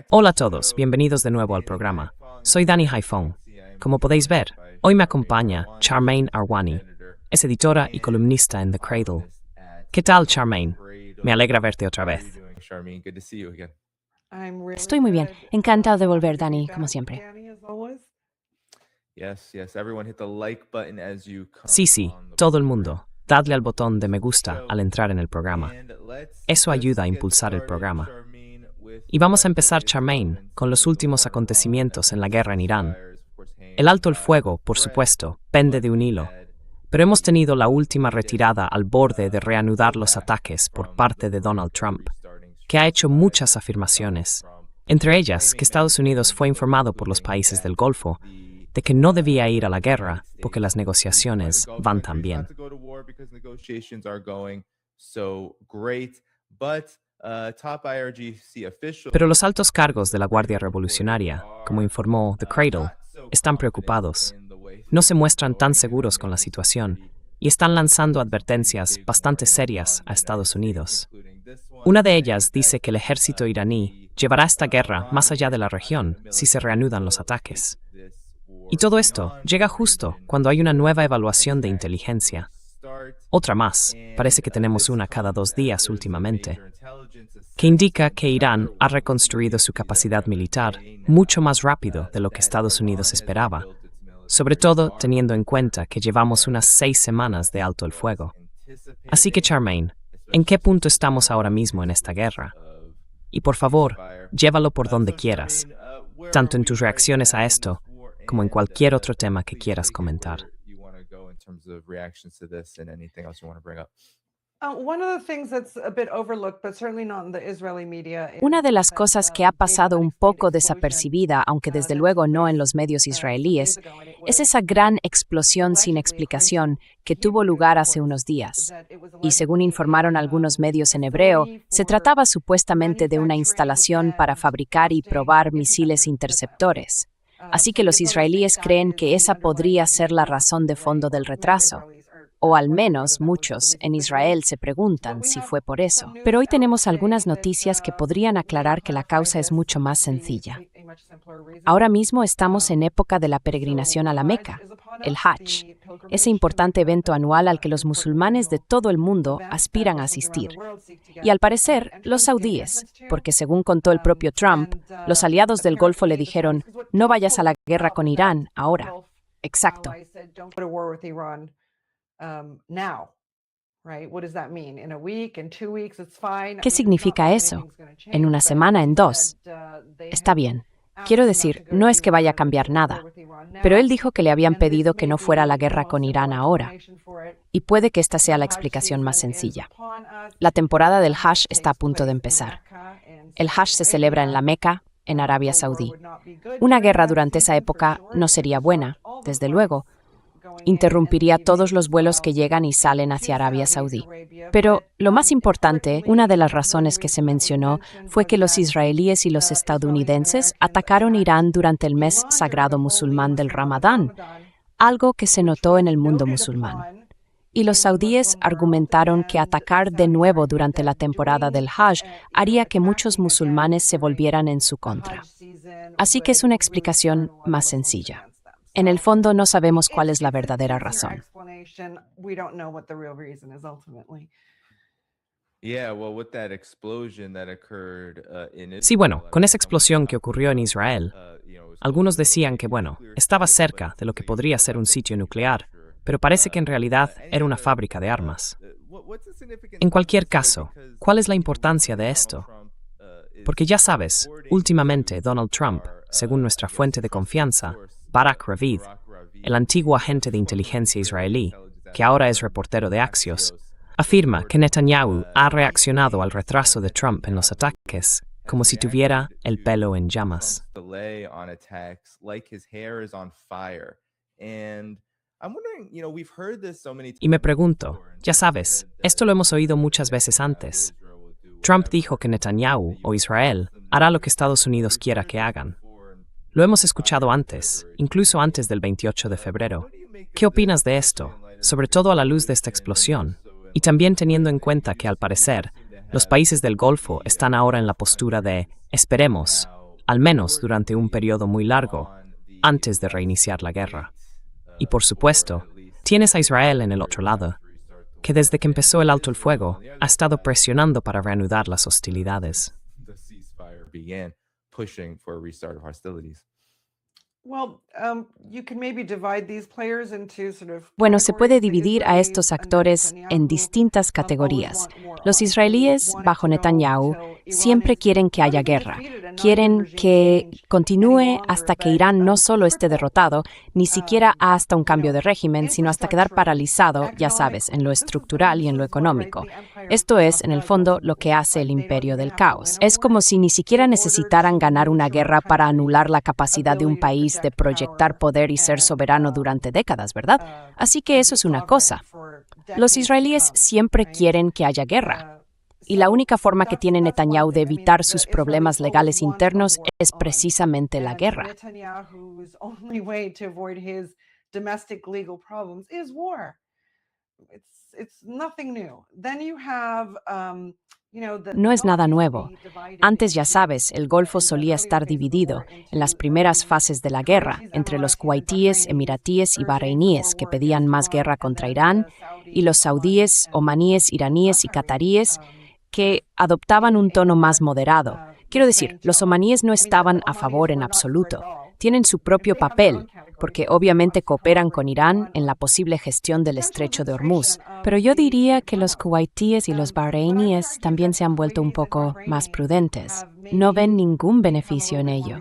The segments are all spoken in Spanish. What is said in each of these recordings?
Hola a todos, bienvenidos de nuevo al programa. Soy Danny Haifong. Como podéis ver, hoy me acompaña Charmaine Arwani. Es editora y columnista en The Cradle. ¿Qué tal, Charmaine? Me alegra verte otra vez. Estoy muy bien. Encantado de volver, Danny, como siempre. Sí, todo el mundo. Dadle al botón de me gusta al entrar en el programa. Eso ayuda a impulsar el programa. Y vamos a empezar, Charmaine, con los últimos acontecimientos en la guerra en Irán. El alto el fuego, por supuesto, pende de un hilo, pero hemos tenido la última retirada al borde de reanudar los ataques por parte de Donald Trump, que ha hecho muchas afirmaciones, entre ellas que Estados Unidos fue informado por los países del Golfo de que no debía ir a la guerra porque las negociaciones van tan bien. Pero los altos cargos de la Guardia Revolucionaria, como informó The Cradle, están preocupados. No se muestran tan seguros con la situación y están lanzando advertencias bastante serias a Estados Unidos. Una de ellas dice que el ejército iraní llevará esta guerra más allá de la región si se reanudan los ataques. Y todo esto llega justo cuando hay una nueva evaluación de inteligencia. Otra más, parece que tenemos una cada 2 días últimamente, que indica que Irán ha reconstruido su capacidad militar mucho más rápido de lo que Estados Unidos esperaba, sobre todo teniendo en cuenta que llevamos unas 6 semanas de alto el fuego. Así que, Charmaine, ¿en qué punto estamos ahora mismo en esta guerra? Y por favor, llévalo por donde quieras, tanto en tus reacciones a esto como en cualquier otro tema que quieras comentar. Una de las cosas que ha pasado un poco desapercibida, aunque desde luego no en los medios israelíes, es esa gran explosión sin explicación que tuvo lugar hace unos días. Y según informaron algunos medios en hebreo, se trataba supuestamente de una instalación para fabricar y probar misiles interceptores. Así que los israelíes creen que esa podría ser la razón de fondo del retraso. O al menos muchos en Israel se preguntan si fue por eso. Pero hoy tenemos algunas noticias que podrían aclarar que la causa es mucho más sencilla. Ahora mismo estamos en época de la peregrinación a la Meca, el Hajj, ese importante evento anual al que los musulmanes de todo el mundo aspiran a asistir. Y al parecer, los saudíes, porque según contó el propio Trump, los aliados del Golfo le dijeron, no vayas a la guerra con Irán ahora. Exacto. ¿Qué significa eso? En una semana, en 2. Está bien. Quiero decir, no es que vaya a cambiar nada, pero él dijo que le habían pedido que no fuera a la guerra con Irán ahora. Y puede que esta sea la explicación más sencilla. La temporada del Hajj está a punto de empezar. El Hajj se celebra en la Meca, en Arabia Saudí. Una guerra durante esa época no sería buena, desde luego. Interrumpiría todos los vuelos que llegan y salen hacia Arabia Saudí. Pero lo más importante, una de las razones que se mencionó, fue que los israelíes y los estadounidenses atacaron Irán durante el mes sagrado musulmán del Ramadán, algo que se notó en el mundo musulmán. Y los saudíes argumentaron que atacar de nuevo durante la temporada del Hajj haría que muchos musulmanes se volvieran en su contra. Así que es una explicación más sencilla. En el fondo no sabemos cuál es la verdadera razón. Sí, bueno, con esa explosión que ocurrió en Israel, algunos decían que, estaba cerca de lo que podría ser un sitio nuclear, pero parece que en realidad era una fábrica de armas. En cualquier caso, ¿cuál es la importancia de esto? Porque ya sabes, últimamente Donald Trump, según nuestra fuente de confianza, Barak Ravid, el antiguo agente de inteligencia israelí, que ahora es reportero de Axios, afirma que Netanyahu ha reaccionado al retraso de Trump en los ataques como si tuviera el pelo en llamas. Y me pregunto, ya sabes, esto lo hemos oído muchas veces antes. Trump dijo que Netanyahu o Israel hará lo que Estados Unidos quiera que hagan. Lo hemos escuchado antes, incluso antes del 28 de febrero. ¿Qué opinas de esto, sobre todo a la luz de esta explosión? Y también teniendo en cuenta que, al parecer, Los países del Golfo están ahora en la postura de esperemos, al menos durante un periodo muy largo, antes de reiniciar la guerra. Y por supuesto, tienes a Israel en el otro lado, que desde que empezó el alto el fuego ha estado presionando para reanudar las hostilidades. Bueno, se puede dividir a estos actores en distintas categorías. Los israelíes, bajo Netanyahu, siempre quieren que haya guerra. Quieren que continúe hasta que Irán no solo esté derrotado, ni siquiera hasta un cambio de régimen, sino hasta quedar paralizado, ya sabes, en lo estructural y en lo económico. Esto es, en el fondo, lo que hace el imperio del caos. Es como si ni siquiera necesitaran ganar una guerra para anular la capacidad de un país de proyectar poder y ser soberano durante décadas, ¿verdad? Así que eso es una cosa. Los israelíes siempre quieren que haya guerra. Y la única forma que tiene Netanyahu de evitar sus problemas legales internos es precisamente la guerra. No es nada nuevo. Antes, ya sabes, el Golfo solía estar dividido en las primeras fases de la guerra entre los kuwaitíes, emiratíes y bahreiníes que pedían más guerra contra Irán y los saudíes, omaníes, iraníes y cataríes que adoptaban un tono más moderado. Quiero decir, los omaníes no estaban a favor en absoluto. Tienen su propio papel, porque obviamente cooperan con Irán en la posible gestión del estrecho de Hormuz. Pero yo diría que los kuwaitíes y los bahreiníes también se han vuelto un poco más prudentes. No ven ningún beneficio en ello.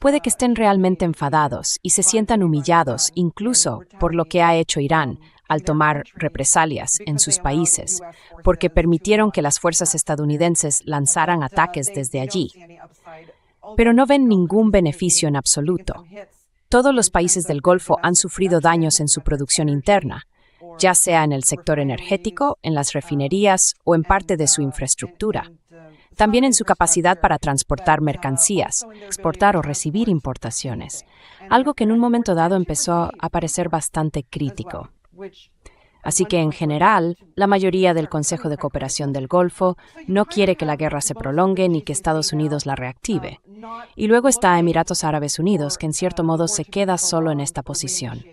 Puede que estén realmente enfadados y se sientan humillados incluso por lo que ha hecho Irán al tomar represalias en sus países, porque permitieron que las fuerzas estadounidenses lanzaran ataques desde allí. Pero no ven ningún beneficio en absoluto. Todos los países del Golfo han sufrido daños en su producción interna, ya sea en el sector energético, en las refinerías o en parte de su infraestructura. También en su capacidad para transportar mercancías, exportar o recibir importaciones, algo que en un momento dado empezó a parecer bastante crítico. Así que, en general, la mayoría del Consejo de Cooperación del Golfo no quiere que la guerra se prolongue ni que Estados Unidos la reactive. Y luego está Emiratos Árabes Unidos, que en cierto modo se queda solo en esta posición.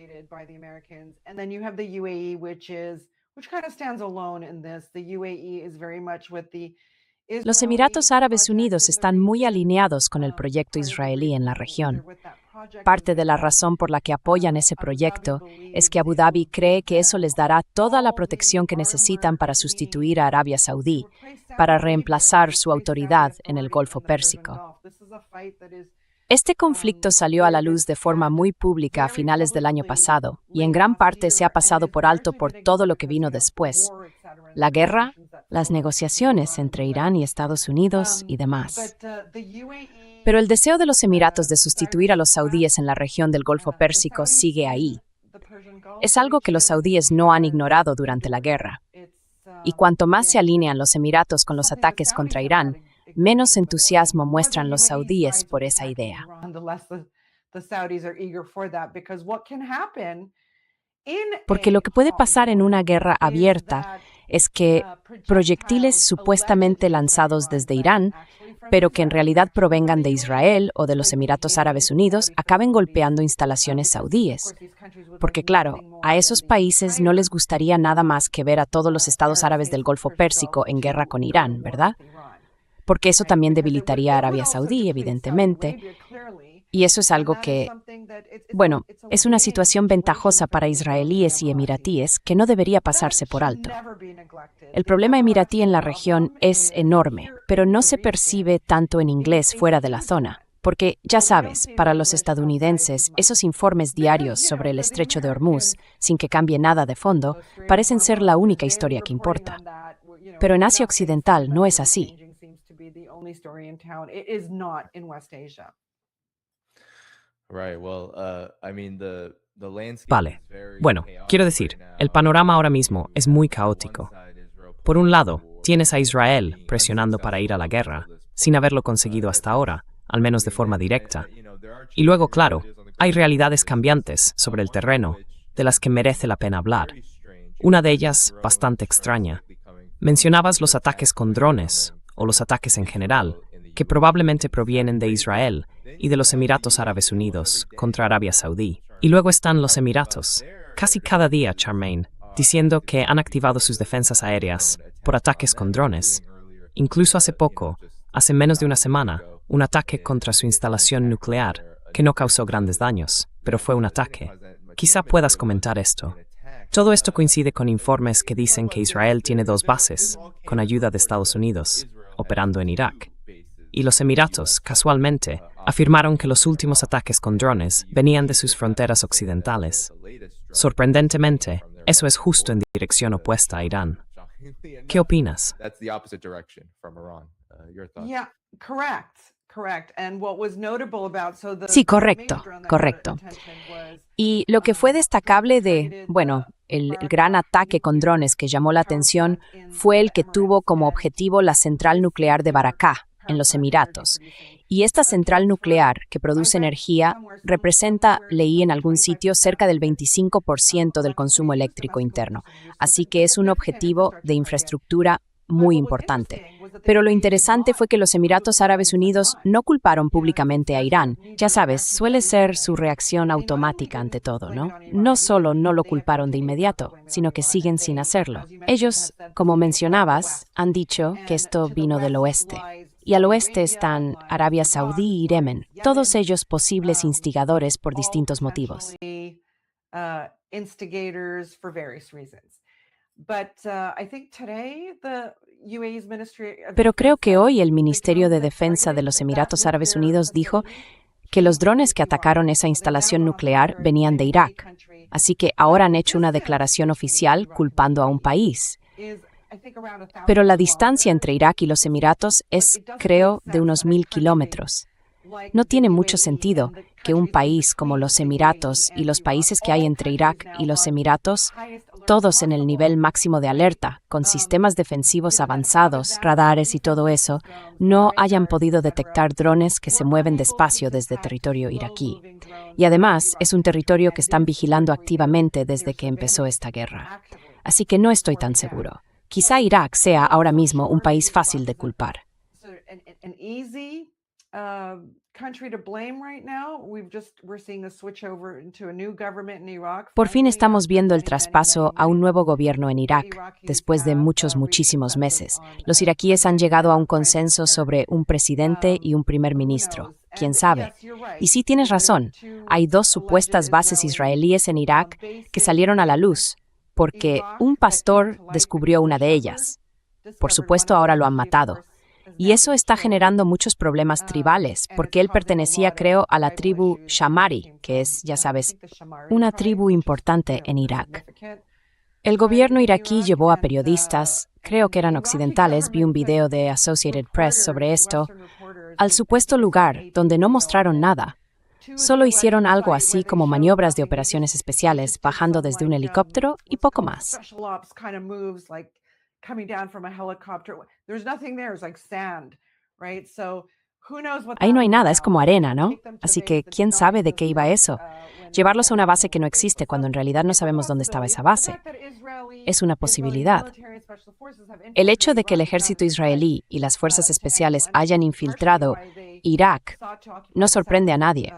Los Emiratos Árabes Unidos están muy alineados con el proyecto israelí en la región. Parte de la razón por la que apoyan ese proyecto es que Abu Dhabi cree que eso les dará toda la protección que necesitan para sustituir a Arabia Saudí, para reemplazar su autoridad en el Golfo Pérsico. Este conflicto salió a la luz de forma muy pública a finales del año pasado y en gran parte se ha pasado por alto por todo lo que vino después. La guerra, las negociaciones entre Irán y Estados Unidos y demás. Pero el deseo de los Emiratos de sustituir a los saudíes en la región del Golfo Pérsico sigue ahí. Es algo que los saudíes no han ignorado durante la guerra. Y cuanto más se alinean los Emiratos con los ataques contra Irán, menos entusiasmo muestran los saudíes por esa idea. Porque lo que puede pasar en una guerra abierta es que proyectiles supuestamente lanzados desde Irán, pero que en realidad provengan de Israel o de los Emiratos Árabes Unidos, acaben golpeando instalaciones saudíes. Porque claro, a esos países no les gustaría nada más que ver a todos los estados árabes del Golfo Pérsico en guerra con Irán, ¿verdad? Porque eso también debilitaría a Arabia Saudí, evidentemente. Y eso es algo que, bueno, es una situación ventajosa para israelíes y emiratíes que no debería pasarse por alto. El problema emiratí en la región es enorme, pero no se percibe tanto en inglés fuera de la zona. Porque, ya sabes, para los estadounidenses, esos informes diarios sobre el estrecho de Hormuz, sin que cambie nada de fondo, parecen ser la única historia que importa. Pero en Asia Occidental no es así. Vale. Bueno, quiero decir, el panorama ahora mismo es muy caótico. Por un lado, tienes a Israel presionando para ir a la guerra, sin haberlo conseguido hasta ahora, al menos de forma directa. Y luego, claro, Hay realidades cambiantes sobre el terreno de las que merece la pena hablar. Una de ellas, bastante extraña. Mencionabas los ataques con drones, o los ataques en general, que probablemente provienen de Israel y de los Emiratos Árabes Unidos contra Arabia Saudí. Y luego están los Emiratos, casi cada día, Charmaine, diciendo que han activado sus defensas aéreas por ataques con drones. Incluso hace poco, hace menos de una semana, un ataque contra su instalación nuclear, que no causó grandes daños, pero fue un ataque. Quizá puedas comentar esto. Todo esto coincide con informes que dicen que Israel tiene 2 bases, con ayuda de Estados Unidos, operando en Irak. Y los Emiratos, casualmente, afirmaron que los últimos ataques con drones venían de sus fronteras occidentales. Sorprendentemente, eso es justo en dirección opuesta a Irán. ¿Qué opinas? Sí, correcto, correcto. Y lo que fue destacable el gran ataque con drones que llamó la atención fue el que tuvo como objetivo la central nuclear de Barakah, en los Emiratos. Y esta central nuclear, que produce energía, representa, leí en algún sitio, cerca del 25% del consumo eléctrico interno. Así que es un objetivo de infraestructura muy importante. Pero lo interesante fue que los Emiratos Árabes Unidos no culparon públicamente a Irán. Ya sabes, suele ser su reacción automática ante todo, ¿no? No solo no lo culparon de inmediato, sino que siguen sin hacerlo. Ellos, como mencionabas, han dicho que esto vino del oeste. Y al oeste están Arabia Saudí y Yemen, todos ellos posibles instigadores por distintos motivos. Pero creo que hoy el Ministerio de Defensa de los Emiratos Árabes Unidos dijo que los drones que atacaron esa instalación nuclear venían de Irak. Así que ahora han hecho una declaración oficial culpando a un país. Pero la distancia entre Irak y los Emiratos es, creo, de unos 1,000 kilómetros. No tiene mucho sentido que un país como los Emiratos y los países que hay entre Irak y los Emiratos, todos en el nivel máximo de alerta, con sistemas defensivos avanzados, radares y todo eso, no hayan podido detectar drones que se mueven despacio desde territorio iraquí. Y además es un territorio que están vigilando activamente desde que empezó esta guerra. Así que no estoy tan seguro. Quizá Irak sea ahora mismo un país fácil de culpar. Por fin estamos viendo el traspaso a un nuevo gobierno en Irak, después de muchísimos meses. Los iraquíes han llegado a un consenso sobre un presidente y un primer ministro. ¿Quién sabe? Y sí tienes razón, hay 2 supuestas bases israelíes en Irak que salieron a la luz, porque un pastor descubrió una de ellas. Por supuesto, ahora lo han matado. Y eso está generando muchos problemas tribales, porque él pertenecía, creo, a la tribu Shamari, que es, ya sabes, una tribu importante en Irak. El gobierno iraquí llevó a periodistas, creo que eran occidentales, vi un video de Associated Press sobre esto, al supuesto lugar donde no mostraron nada. Solo hicieron algo así como maniobras de operaciones especiales, bajando desde un helicóptero y poco más. Ahí no hay nada, es como arena, ¿no? Así que, ¿quién sabe de qué iba eso? Llevarlos a una base que no existe cuando en realidad no sabemos dónde estaba esa base. Es una posibilidad. El hecho de que el ejército israelí y las fuerzas especiales hayan infiltrado Irak no sorprende a nadie.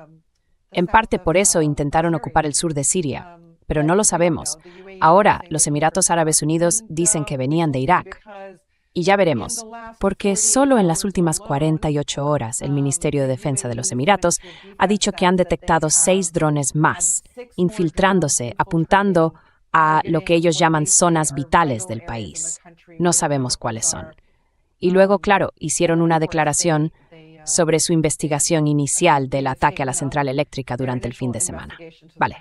En parte por eso intentaron ocupar el sur de Siria, pero no lo sabemos. Ahora, los Emiratos Árabes Unidos dicen que venían de Irak. Y ya veremos, porque solo en las últimas 48 horas el Ministerio de Defensa de los Emiratos ha dicho que han detectado 6 drones más, infiltrándose, apuntando a lo que ellos llaman zonas vitales del país. No sabemos cuáles son. Y luego, claro, hicieron una declaración sobre su investigación inicial del ataque a la central eléctrica durante el fin de semana. Vale.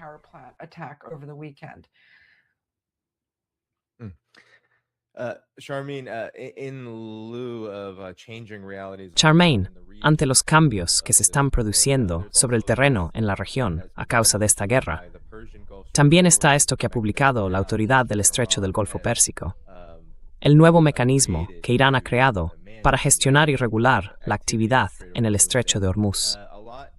Charmaine, ante los cambios que se están produciendo sobre el terreno en la región a causa de esta guerra, también está esto que ha publicado la Autoridad del Estrecho del Golfo Pérsico, el nuevo mecanismo que Irán ha creado para gestionar y regular la actividad en el Estrecho de Hormuz.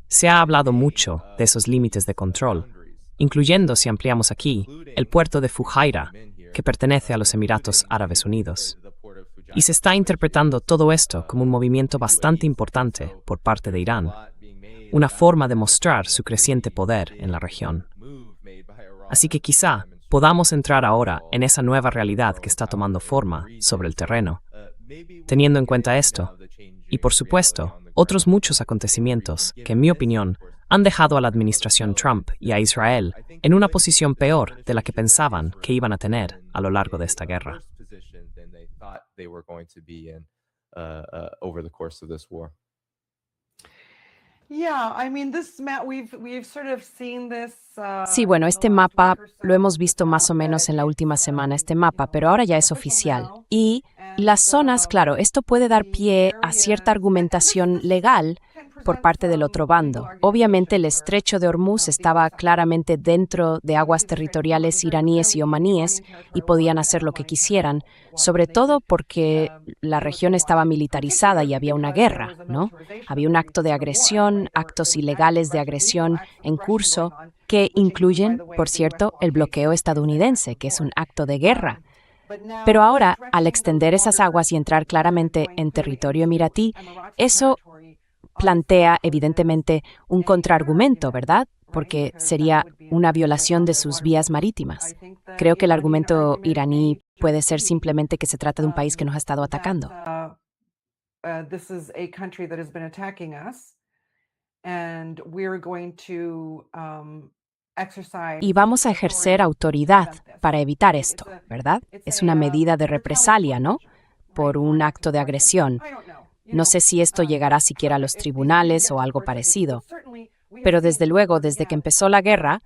Se ha hablado mucho de esos límites de control, incluyendo, si ampliamos aquí, el puerto de Fujairah, que pertenece a los Emiratos Árabes Unidos. Y se está interpretando todo esto como un movimiento bastante importante por parte de Irán, una forma de mostrar su creciente poder en la región. Así que quizá podamos entrar ahora en esa nueva realidad que está tomando forma sobre el terreno. Teniendo en cuenta esto, y por supuesto, otros muchos acontecimientos que, en mi opinión, han dejado a la administración Trump y a Israel en una posición peor de la que pensaban que iban a tener a lo largo de esta guerra. Sí, bueno, este mapa lo hemos visto más o menos en la última semana, este mapa, pero ahora ya es oficial. Y las zonas, claro, esto puede dar pie a cierta argumentación legal por parte del otro bando. Obviamente el estrecho de Hormuz estaba claramente dentro de aguas territoriales iraníes y omaníes y podían hacer lo que quisieran, sobre todo porque la región estaba militarizada y había una guerra, ¿no? Había un acto de agresión, actos ilegales de agresión en curso, que incluyen, por cierto, el bloqueo estadounidense, que es un acto de guerra. Pero ahora, al extender esas aguas y entrar claramente en territorio emiratí, eso plantea evidentemente un contraargumento, ¿verdad? Porque sería una violación de sus vías marítimas. Creo que el argumento iraní puede ser simplemente que se trata de un país que nos ha estado atacando. Y vamos a ejercer autoridad para evitar esto, ¿verdad? Es una medida de represalia, ¿no? Por un acto de agresión. No sé si esto llegará siquiera a los tribunales o algo parecido, pero desde luego, desde que empezó la guerra,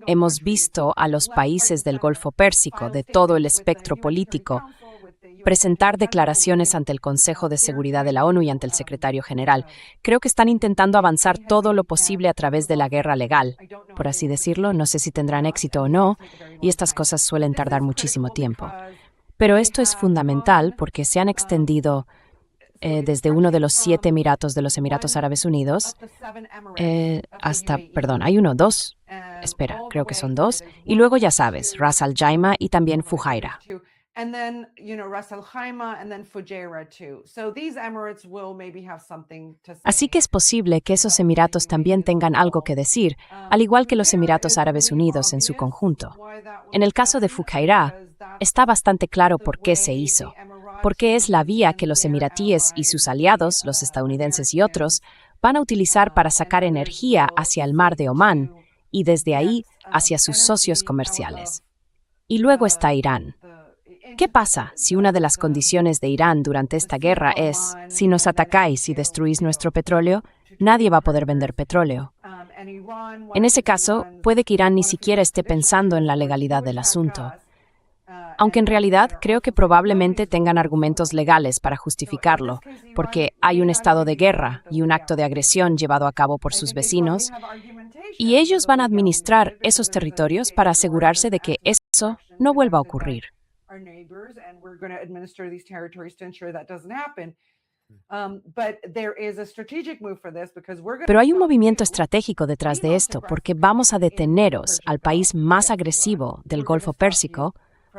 hemos visto a los países del Golfo Pérsico, de todo el espectro político, presentar declaraciones ante el Consejo de Seguridad de la ONU y ante el secretario general. Creo que están intentando avanzar todo lo posible a través de la guerra legal, por así decirlo. No sé si tendrán éxito o no, y estas cosas suelen tardar muchísimo tiempo. Pero esto es fundamental porque se han extendido desde uno de los 7 emiratos de los Emiratos Árabes Unidos creo que son 2, y luego ya sabes, Ras Al Khaimah y también Fujairah. Así que es posible que esos emiratos también tengan algo que decir, al igual que los Emiratos Árabes Unidos en su conjunto. En el caso de Fujairah, está bastante claro por qué se hizo, porque es la vía que los emiratíes y sus aliados, los estadounidenses y otros, van a utilizar para sacar energía hacia el mar de Omán y desde ahí hacia sus socios comerciales. Y luego está Irán. ¿Qué pasa si una de las condiciones de Irán durante esta guerra es, si nos atacáis y destruís nuestro petróleo, nadie va a poder vender petróleo? En ese caso, puede que Irán ni siquiera esté pensando en la legalidad del asunto. Aunque en realidad creo que probablemente tengan argumentos legales para justificarlo, porque hay un estado de guerra y un acto de agresión llevado a cabo por sus vecinos, y ellos van a administrar esos territorios para asegurarse de que eso no vuelva a ocurrir. Pero hay un movimiento estratégico detrás de esto, porque vamos a deteneros al país más agresivo del Golfo Pérsico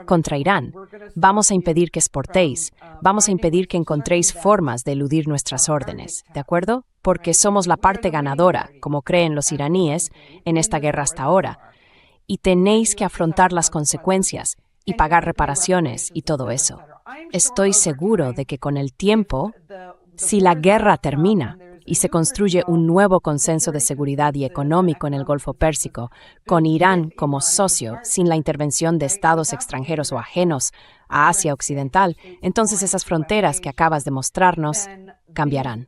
contra Irán. Vamos a impedir que exportéis, vamos a impedir que encontréis formas de eludir nuestras órdenes, ¿de acuerdo? Porque somos la parte ganadora, como creen los iraníes, en esta guerra hasta ahora. Y tenéis que afrontar las consecuencias y pagar reparaciones y todo eso. Estoy seguro de que con el tiempo, si la guerra termina y se construye un nuevo consenso de seguridad y económico en el Golfo Pérsico, con Irán como socio, sin la intervención de estados extranjeros o ajenos a Asia Occidental, entonces esas fronteras que acabas de mostrarnos cambiarán.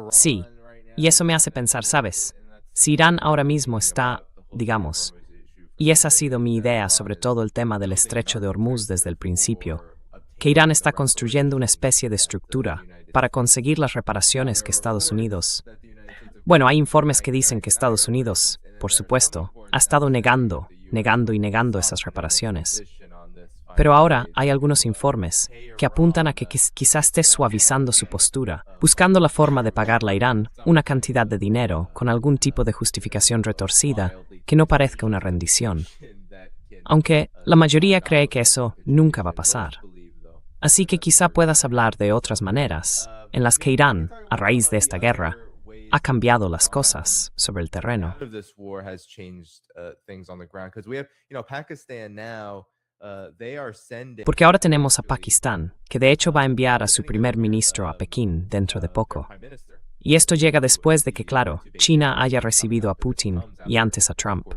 Sí, y eso me hace pensar, ¿sabes? Si Irán ahora mismo está, digamos, y esa ha sido mi idea sobre todo el tema del estrecho de Hormuz desde el principio, que Irán está construyendo una especie de estructura para conseguir las reparaciones que Estados Unidos... Bueno, hay informes que dicen que Estados Unidos, por supuesto, ha estado negando esas reparaciones. Pero ahora hay algunos informes que apuntan a que quizás esté suavizando su postura, buscando la forma de pagarle a Irán una cantidad de dinero con algún tipo de justificación retorcida que no parezca una rendición. Aunque la mayoría cree que eso nunca va a pasar. Así que quizá puedas hablar de otras maneras en las que Irán, a raíz de esta guerra, ha cambiado las cosas sobre el terreno. Porque ahora tenemos a Pakistán, que de hecho va a enviar a su primer ministro a Pekín dentro de poco. Y esto llega después de que, claro, China haya recibido a Putin y antes a Trump.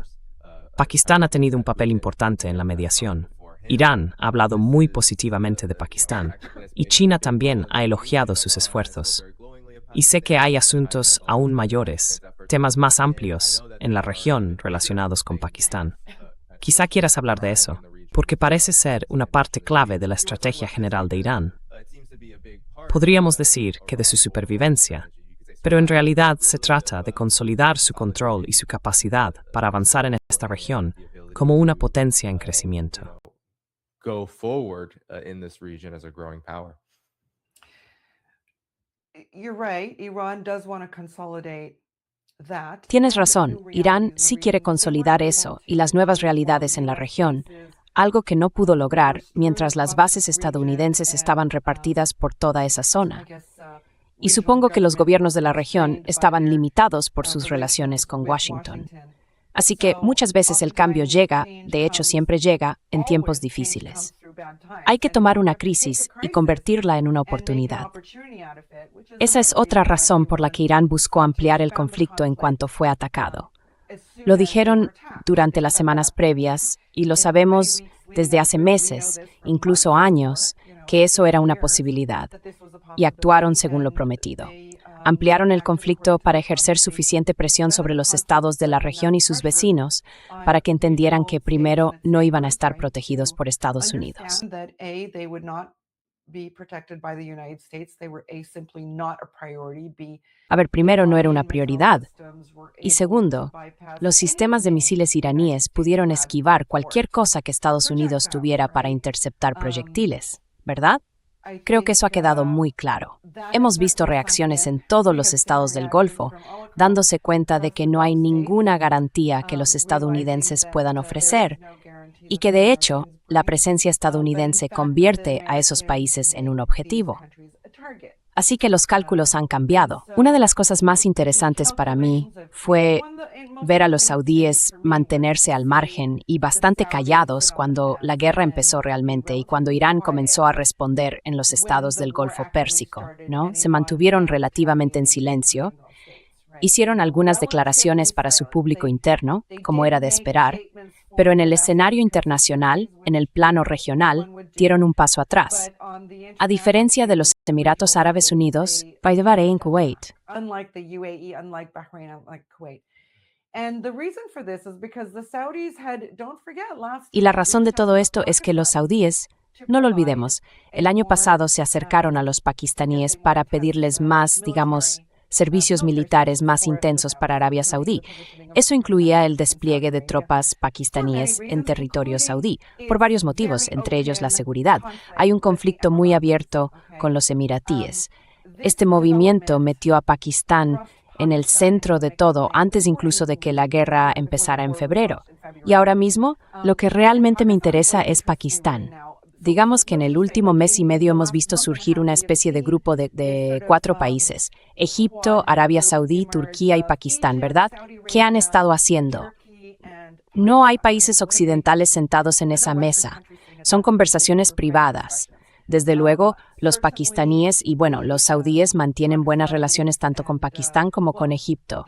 Pakistán ha tenido un papel importante en la mediación. Irán ha hablado muy positivamente de Pakistán y China también ha elogiado sus esfuerzos. Y sé que hay asuntos aún mayores, temas más amplios en la región relacionados con Pakistán. Quizá quieras hablar de eso, porque parece ser una parte clave de la estrategia general de Irán. Podríamos decir que de su supervivencia, pero en realidad se trata de consolidar su control y su capacidad para avanzar en esta región como una potencia en crecimiento. Go forward in this region as a growing power. You're right. Iran does want to consolidate that. Tienes razón, Irán sí quiere consolidar eso y las nuevas realidades en la región, algo que no pudo lograr mientras las bases estadounidenses estaban repartidas por toda esa zona. Y supongo que los gobiernos de la región estaban limitados por sus relaciones con Washington. Así que muchas veces el cambio llega, de hecho siempre llega, en tiempos difíciles. Hay que tomar una crisis y convertirla en una oportunidad. Esa es otra razón por la que Irán buscó ampliar el conflicto en cuanto fue atacado. Lo dijeron durante las semanas previas y lo sabemos desde hace meses, incluso años, que eso era una posibilidad, y actuaron según lo prometido. Ampliaron el conflicto para ejercer suficiente presión sobre los estados de la región y sus vecinos para que entendieran que primero no iban a estar protegidos por Estados Unidos. A ver, primero no era una prioridad. Y segundo, los sistemas de misiles iraníes pudieron esquivar cualquier cosa que Estados Unidos tuviera para interceptar proyectiles, ¿verdad? Creo que eso ha quedado muy claro. Hemos visto reacciones en todos los estados del Golfo, dándose cuenta de que no hay ninguna garantía que los estadounidenses puedan ofrecer, y que de hecho, la presencia estadounidense convierte a esos países en un objetivo. Así que los cálculos han cambiado. Una de las cosas más interesantes para mí fue ver a los saudíes mantenerse al margen y bastante callados cuando la guerra empezó realmente y cuando Irán comenzó a responder en los estados del Golfo Pérsico, ¿no? Se mantuvieron relativamente en silencio, hicieron algunas declaraciones para su público interno, como era de esperar, pero en el escenario internacional, en el plano regional, dieron un paso atrás. A diferencia de los Emiratos Árabes Unidos, Bahrein y Kuwait. Y la razón de todo esto es que los saudíes, no lo olvidemos, el año pasado se acercaron a los pakistaníes para pedirles más, digamos, servicios militares más intensos para Arabia Saudí. Eso incluía el despliegue de tropas pakistaníes en territorio saudí, por varios motivos, entre ellos la seguridad. Hay un conflicto muy abierto con los emiratíes. Este movimiento metió a Pakistán en el centro de todo, antes incluso de que la guerra empezara en febrero. Y ahora mismo, lo que realmente me interesa es Pakistán. Digamos que en el último mes y medio hemos visto surgir una especie de grupo de 4 países: Egipto, Arabia Saudí, Turquía y Pakistán, ¿verdad? ¿Qué han estado haciendo? No hay países occidentales sentados en esa mesa. Son conversaciones privadas. Desde luego, los pakistaníes y, bueno, los saudíes mantienen buenas relaciones tanto con Pakistán como con Egipto.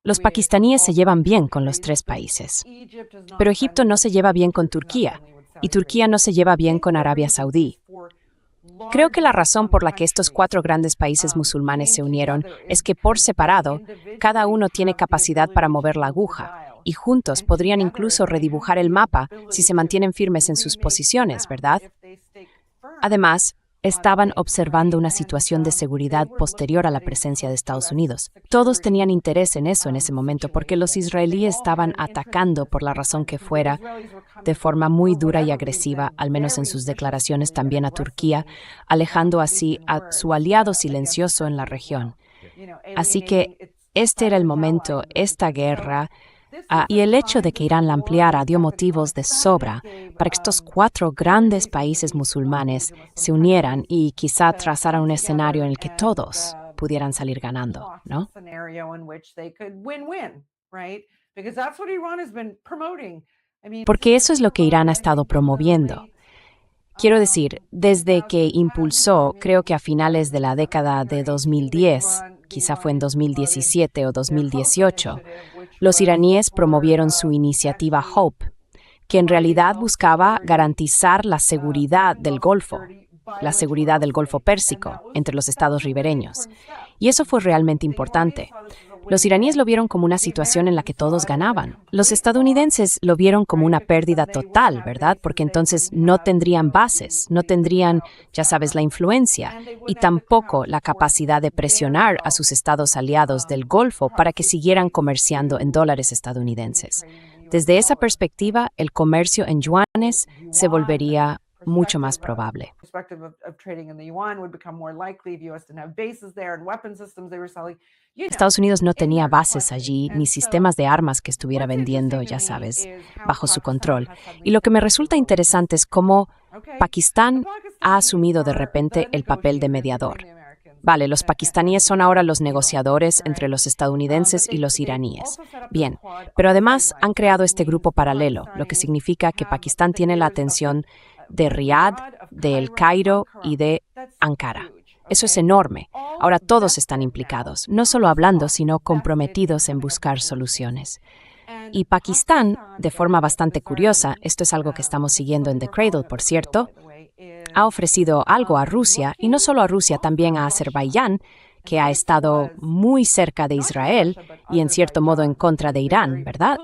Los pakistaníes se llevan bien con los 3 países, pero Egipto no se lleva bien con Turquía, y Turquía no se lleva bien con Arabia Saudí. Creo que la razón por la que estos 4 grandes países musulmanes se unieron es que por separado, cada uno tiene capacidad para mover la aguja, y juntos podrían incluso redibujar el mapa si se mantienen firmes en sus posiciones, ¿verdad? Además, estaban observando una situación de seguridad posterior a la presencia de Estados Unidos. Todos tenían interés en eso en ese momento porque los israelíes estaban atacando, por la razón que fuera, de forma muy dura y agresiva, al menos en sus declaraciones, también a Turquía, alejando así a su aliado silencioso en la región. Así que este era el momento, esta guerra, y el hecho de que Irán la ampliara dio motivos de sobra para que estos 4 grandes países musulmanes se unieran y quizá trazaran un escenario en el que todos pudieran salir ganando, ¿no? Porque eso es lo que Irán ha estado promoviendo. Quiero decir, desde que impulsó, creo que a finales de la década de 2010, quizá fue en 2017 o 2018, los iraníes promovieron su iniciativa HOPE, que en realidad buscaba garantizar la seguridad del Golfo Pérsico, entre los estados ribereños. Y eso fue realmente importante. Los iraníes lo vieron como una situación en la que todos ganaban. Los estadounidenses lo vieron como una pérdida total, ¿verdad? Porque entonces no tendrían bases, no tendrían, ya sabes, la influencia y tampoco la capacidad de presionar a sus estados aliados del Golfo para que siguieran comerciando en dólares estadounidenses. Desde esa perspectiva, el comercio en yuanes se volvería mucho más probable. Estados Unidos no tenía bases allí, ni sistemas de armas que estuviera vendiendo, ya sabes, bajo su control. Y lo que me resulta interesante es cómo Pakistán ha asumido de repente el papel de mediador. Vale, los pakistaníes son ahora los negociadores entre los estadounidenses y los iraníes. Bien, pero además han creado este grupo paralelo, lo que significa que Pakistán tiene la atención de Riad, de El Cairo y de Ankara. Eso es enorme. Ahora todos están implicados, no solo hablando, sino comprometidos en buscar soluciones. Y Pakistán, de forma bastante curiosa, esto es algo que estamos siguiendo en The Cradle, por cierto, ha ofrecido algo a Rusia, y no solo a Rusia, también a Azerbaiyán, que ha estado muy cerca de Israel y en cierto modo en contra de Irán, ¿verdad?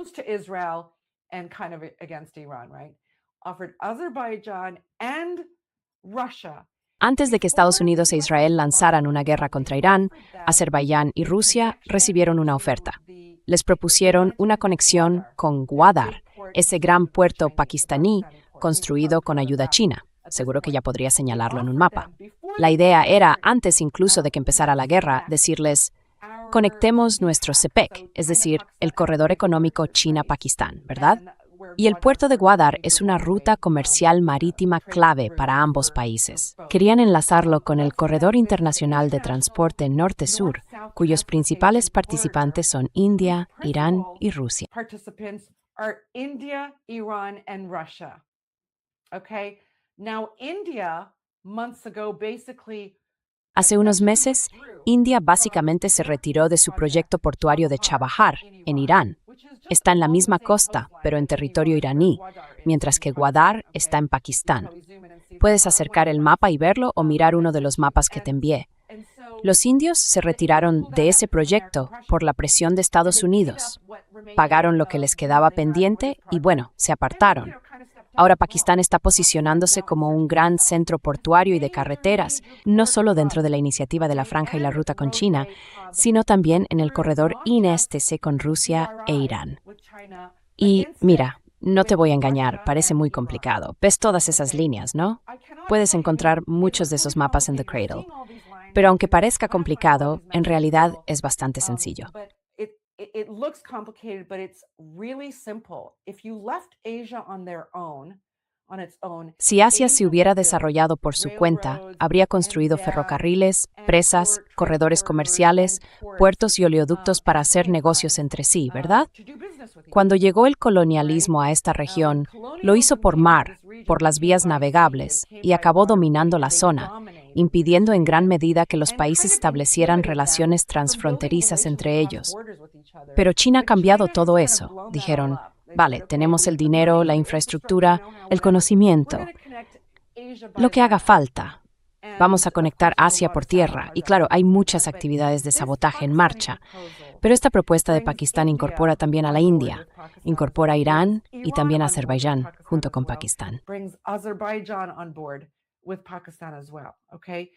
Antes de que Estados Unidos e Israel lanzaran una guerra contra Irán, Azerbaiyán y Rusia recibieron una oferta. Les propusieron una conexión con Gwadar, ese gran puerto pakistaní construido con ayuda china. Seguro que ya podría señalarlo en un mapa. La idea era, antes incluso de que empezara la guerra, decirles, conectemos nuestro CPEC, es decir, el corredor económico China-Pakistán, ¿verdad? Y el puerto de Gwadar es una ruta comercial marítima clave para ambos países. Querían enlazarlo con el corredor internacional de transporte norte-sur, cuyos principales participantes son India, Irán y Rusia. Hace unos meses, India básicamente se retiró de su proyecto portuario de Chabahar, en Irán. Está en la misma costa, pero en territorio iraní, mientras que Gwadar está en Pakistán. Puedes acercar el mapa y verlo o mirar uno de los mapas que te envié. Los indios se retiraron de ese proyecto por la presión de Estados Unidos. Pagaron lo que les quedaba pendiente y, bueno, se apartaron. Ahora Pakistán está posicionándose como un gran centro portuario y de carreteras, no solo dentro de la iniciativa de la Franja y la Ruta con China, sino también en el corredor INSTC con Rusia e Irán. Y mira, no te voy a engañar, parece muy complicado. Ves todas esas líneas, ¿no? Puedes encontrar muchos de esos mapas en The Cradle. Pero aunque parezca complicado, en realidad es bastante sencillo. It looks complicated, but it's really simple. If you left Asia on its own, Si Asia se hubiera desarrollado por su cuenta, habría construido ferrocarriles, presas, corredores comerciales, puertos y oleoductos para hacer negocios entre sí, ¿verdad? Cuando llegó el colonialismo a esta región, lo hizo por mar, por las vías navegables, y acabó dominando la zona, impidiendo en gran medida que los países establecieran relaciones transfronterizas entre ellos. Pero China ha cambiado todo eso. Dijeron, vale, tenemos el dinero, la infraestructura, el conocimiento, lo que haga falta. Vamos a conectar Asia por tierra. Y claro, hay muchas actividades de sabotaje en marcha. Pero esta propuesta de Pakistán incorpora también a la India, incorpora a Irán y también a Azerbaiyán, junto con Pakistán. with Pakistan as well, okay?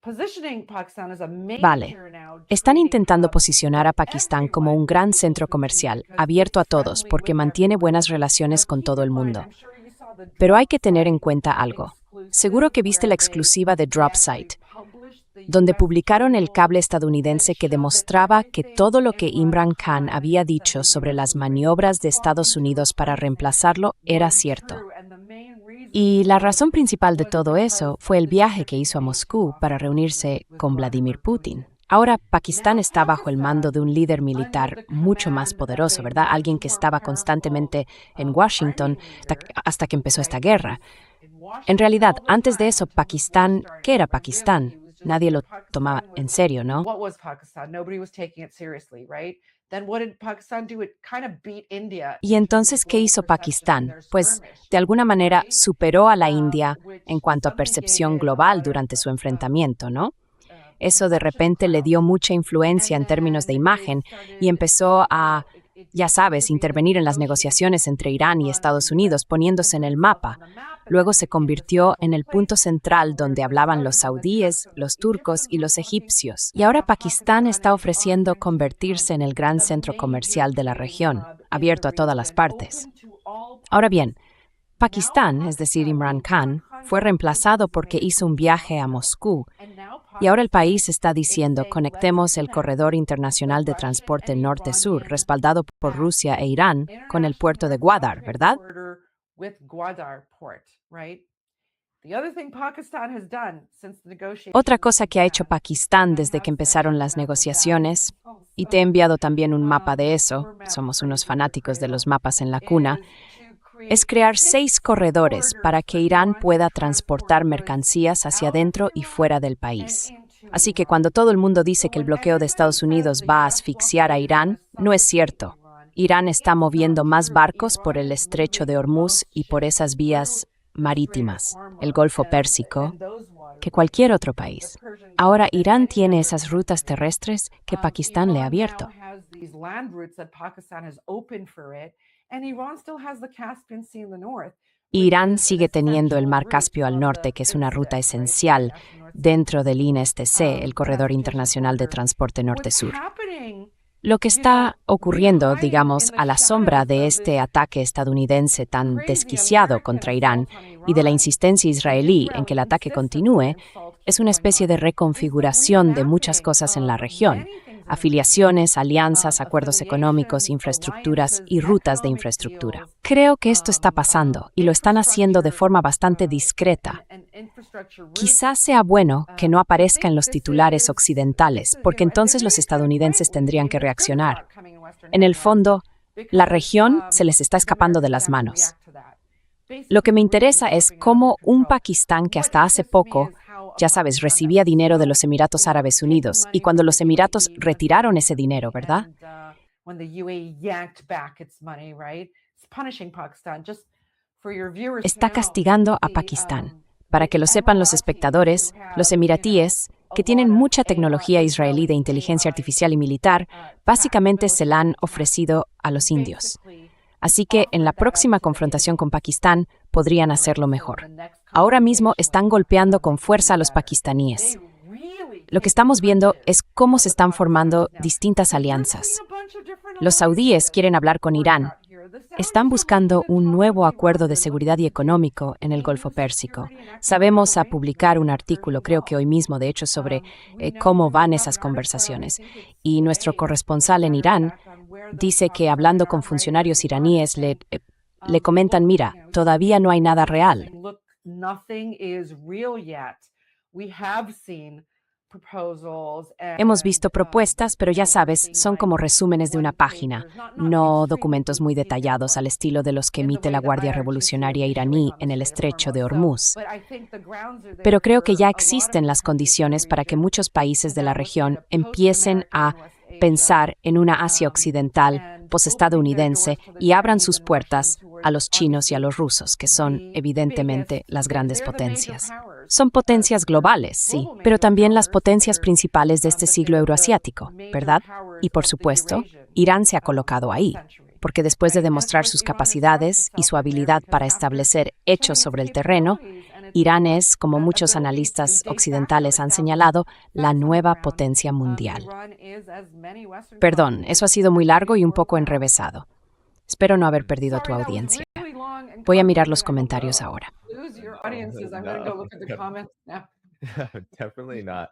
Positioning Pakistan as a Vale. major now Están trading intentando hub posicionar a for Pakistán como everyone un gran globally, centro comercial, because abierto a it's todos, friendly porque with mantiene everyone. buenas relaciones con Keep todo el in mind, mundo. I'm sure you saw the Pero hay drop que tener en site cuenta algo. exclusive Seguro que viste la where they exclusiva de actually DropSite, published the donde US publicaron el cable cable estadounidense que that showed that demostraba que everything todo lo que Imran Imran Khan Khan había said the dicho sobre US las was maniobras de talking Estados to Unidos para replace him reemplazarlo era was cierto. true, and the main reason Y la was razón principal de was todo eso because fue of el the viaje que trip hizo a made to Moscú para Washington reunirse with con Vladimir Vladimir Putin. Putin. Ahora Pakistán Now está bajo el mando de un líder Pakistan, militar under the mucho más command of poderoso, a ¿verdad? Alguien much que more estaba powerful constantemente en army Washington leader, hasta que empezó esta right, guerra. in En Washington realidad, all the antes de time eso, until this war Pakistán, started. ¿qué era But really, Pakistán? he was just Nadie lo tomaba Pakistan en was serio, ¿no? what was Pakistan? Nobody was taking it seriously, right? Then what did Pakistan do? It kind of beat India Y in terms of entonces, ¿qué global hizo perception in Pakistán? their Pues, skirmish, de alguna manera, right? superó a la India Which en cuanto a suddenly gave percepción it a global lot of durante su enfrentamiento, ¿no? Eso de presumption repente le dio clout. mucha influencia And en términos de then they imagen y started, empezó a, ya sabes, intervene in intervenir en las negotiations negociaciones entre Irán y on Estados the Unidos, US poniéndose and en put el itself mapa. on the map, and Luego then se became this convirtió central en el punto place central where donde the hablaban los Saudis and the saudíes, Turks and los the turcos y Egyptians were los talking. egipcios. Y ahora Now Pakistán está is ofreciendo offering to convertirse en el become gran the centro major comercial de la trading región, hub in abierto the a todas las region, partes. open to all Ahora parties. bien, Now Pakistán, es decir, Imran Khan, fue reemplazado porque hizo un viaje a Moscú y ahora el país está diciendo conectemos el corredor internacional de transporte norte-sur respaldado por Rusia e Irán con el puerto de Gwadar, ¿verdad? Otra cosa que ha hecho Pakistán desde que empezaron las negociaciones, y te he enviado también un mapa de eso, somos unos fanáticos de los mapas en la cuna, es crear 6 corredores para que Irán pueda transportar mercancías hacia dentro y fuera del país. Así que cuando todo el mundo dice que el bloqueo de Estados Unidos va a asfixiar a Irán, no es cierto. Irán está moviendo más barcos por el estrecho de Hormuz y por esas vías marítimas, el Golfo Pérsico, que cualquier otro país. Ahora Irán tiene esas rutas terrestres que Pakistán le ha abierto. Irán sigue teniendo el Mar Caspio al norte, que es una ruta esencial dentro del INSTC, el Corredor Internacional de Transporte Norte-Sur. Lo que está ocurriendo, digamos, a la sombra de este ataque estadounidense tan desquiciado contra Irán y de la insistencia israelí en que el ataque continúe, es una especie de reconfiguración de muchas cosas en la región: afiliaciones, alianzas, acuerdos económicos, infraestructuras y rutas de infraestructura. Creo que esto está pasando y lo están haciendo de forma bastante discreta. Quizás sea bueno que no aparezca en los titulares occidentales, porque entonces los estadounidenses tendrían que reaccionar. En el fondo, la región se les está escapando de las manos. Lo que me interesa es cómo un Pakistán que hasta hace poco, ya sabes, recibía dinero de los Emiratos Árabes Unidos, y cuando los Emiratos retiraron ese dinero, ¿verdad? Está castigando a Pakistán. Para que lo sepan los espectadores, los emiratíes, que tienen mucha tecnología israelí de inteligencia artificial y militar, básicamente se la han ofrecido a los indios. Así que en la próxima confrontación con Pakistán podrían hacerlo mejor. Ahora mismo están golpeando con fuerza a los pakistaníes. Lo que estamos viendo es cómo se están formando distintas alianzas. Los saudíes quieren hablar con Irán. Están buscando un nuevo acuerdo de seguridad y económico en el Golfo Pérsico. Sabemos a publicar un artículo, creo que hoy mismo, de hecho, sobre cómo van esas conversaciones. Y nuestro corresponsal en Irán dice que hablando con funcionarios iraníes le comentan, mira, todavía no hay nada real. Hemos visto propuestas, pero ya sabes, son como resúmenes de una página, no documentos muy detallados al estilo de los que emite la Guardia Revolucionaria iraní en el estrecho de Hormuz. Pero creo que ya existen las condiciones para que muchos países de la región empiecen a pensar en una Asia occidental posestadounidense y abran sus puertas a los chinos y a los rusos, que son evidentemente las grandes potencias. Son potencias globales, sí, pero también las potencias principales de este siglo euroasiático, ¿verdad? Y por supuesto, Irán se ha colocado ahí, porque después de demostrar sus capacidades y su habilidad para establecer hechos sobre el terreno, Irán es, como muchos analistas occidentales han señalado, la nueva potencia mundial. Perdón, eso ha sido muy largo y un poco enrevesado. Espero no haber perdido a tu audiencia. Voy a mirar los comentarios ahora. Definitely not.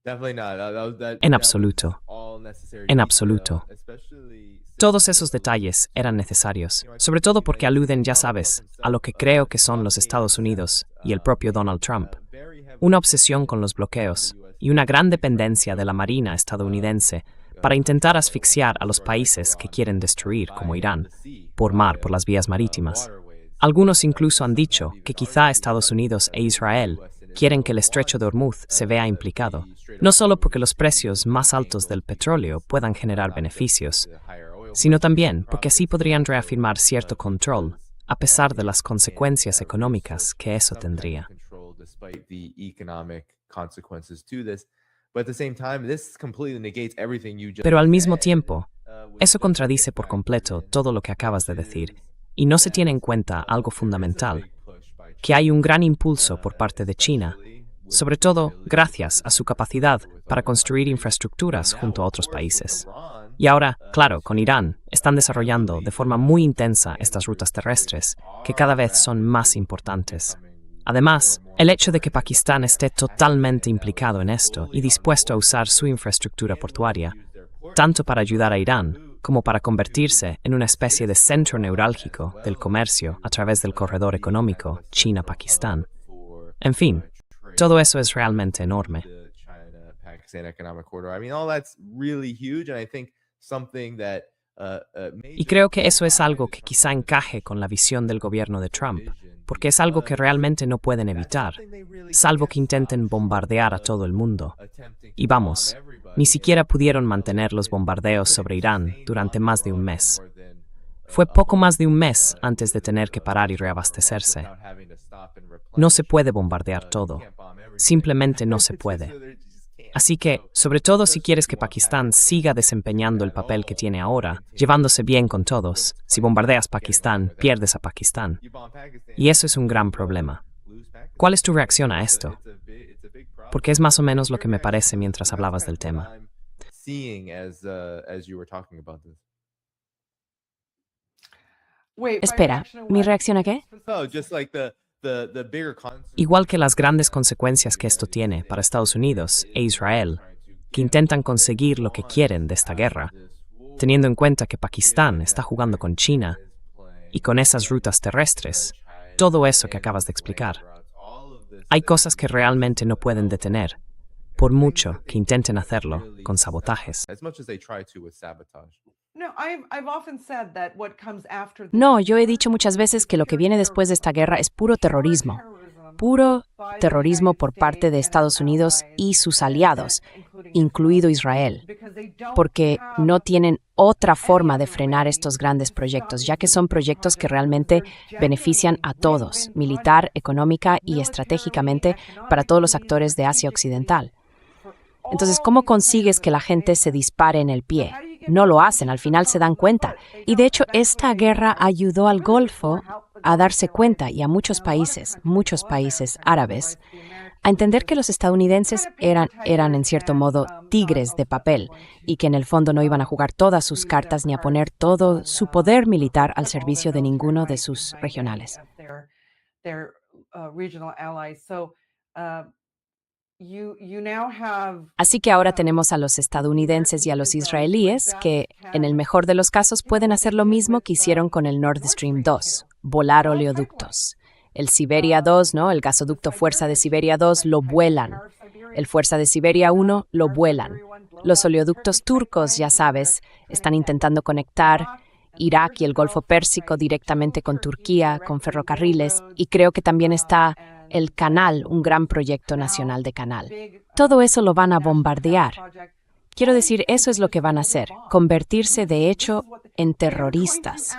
Definitely not. En absoluto. En absoluto. Todos esos detalles eran necesarios, sobre todo porque aluden, ya sabes, a lo que creo que son los Estados Unidos y el propio Donald Trump. Una obsesión con los bloqueos y una gran dependencia de la Marina estadounidense para intentar asfixiar a los países que quieren destruir, como Irán, por mar, por las vías marítimas. Algunos incluso han dicho que quizá Estados Unidos e Israel quieren que el estrecho de Hormuz se vea implicado, no solo porque los precios más altos del petróleo puedan generar beneficios, sino también porque así podrían reafirmar cierto control, a pesar de las consecuencias económicas que eso tendría. Pero al mismo tiempo, eso contradice por completo todo lo que acabas de decir, y no se tiene en cuenta algo fundamental, que hay un gran impulso por parte de China, sobre todo gracias a su capacidad para construir infraestructuras junto a otros países. Y ahora, claro, con Irán, están desarrollando de forma muy intensa estas rutas terrestres, que cada vez son más importantes. Además, el hecho de que Pakistán esté totalmente implicado en esto y dispuesto a usar su infraestructura portuaria, tanto para ayudar a Irán como para convertirse en una especie de centro neurálgico del comercio a través del corredor económico China-Pakistán. En fin, todo eso es realmente enorme. Y creo que eso es algo que quizá encaje con la visión del gobierno de Trump, porque es algo que realmente no pueden evitar, salvo que intenten bombardear a todo el mundo. Y vamos, ni siquiera pudieron mantener los bombardeos sobre Irán durante más de un mes. Fue poco más de un mes antes de tener que parar y reabastecerse. No se puede bombardear todo. Simplemente no se puede. Así que, sobre todo si quieres que Pakistán siga desempeñando el papel que tiene ahora, llevándose bien con todos, si bombardeas Pakistán, pierdes a Pakistán. Y eso es un gran problema. ¿Cuál es tu reacción a esto? Porque es más o menos lo que me parece mientras hablabas del tema. Espera, ¿mi reacción a qué? Igual que las grandes consecuencias que esto tiene para Estados Unidos e Israel, que intentan conseguir lo que quieren de esta guerra, teniendo en cuenta que Pakistán está jugando con China y con esas rutas terrestres, todo eso que acabas de explicar. Hay cosas que realmente no pueden detener, por mucho que intenten hacerlo con sabotajes. No, yo he dicho muchas veces que lo que viene después de esta guerra es puro terrorismo por parte de Estados Unidos y sus aliados, incluido Israel, porque no tienen otra forma de frenar estos grandes proyectos, ya que son proyectos que realmente benefician a todos, militar, económica y estratégicamente para todos los actores de Asia Occidental. Entonces, ¿cómo consigues que la gente se dispare en el pie? No lo hacen, al final se dan cuenta. Y de hecho, esta guerra ayudó al Golfo a darse cuenta y a muchos países árabes, a entender que los estadounidenses eran en cierto modo tigres de papel y que en el fondo no iban a jugar todas sus cartas ni a poner todo su poder militar al servicio de ninguno de sus regionales. Así que ahora tenemos a los estadounidenses y a los israelíes que, en el mejor de los casos, pueden hacer lo mismo que hicieron con el Nord Stream 2, volar oleoductos. El Siberia 2, ¿no? El gasoducto Fuerza de Siberia 2 lo vuelan. El Fuerza de Siberia 1 lo vuelan. Los oleoductos turcos, ya sabes, están intentando conectar Irak y el Golfo Pérsico directamente con Turquía, con ferrocarriles, y creo que también está el canal, un gran proyecto nacional de canal. Todo eso lo van a bombardear. Quiero decir, eso es lo que van a hacer, convertirse de hecho en terroristas.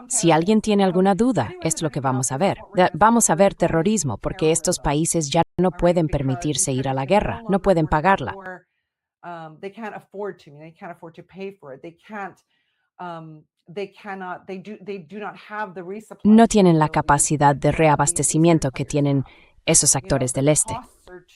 Si alguien tiene alguna duda, es lo que vamos a ver. Vamos a ver terrorismo, porque estos países ya no pueden permitirse ir a la guerra, no pueden pagarla. No tienen la capacidad de reabastecimiento que tienen esos actores del este.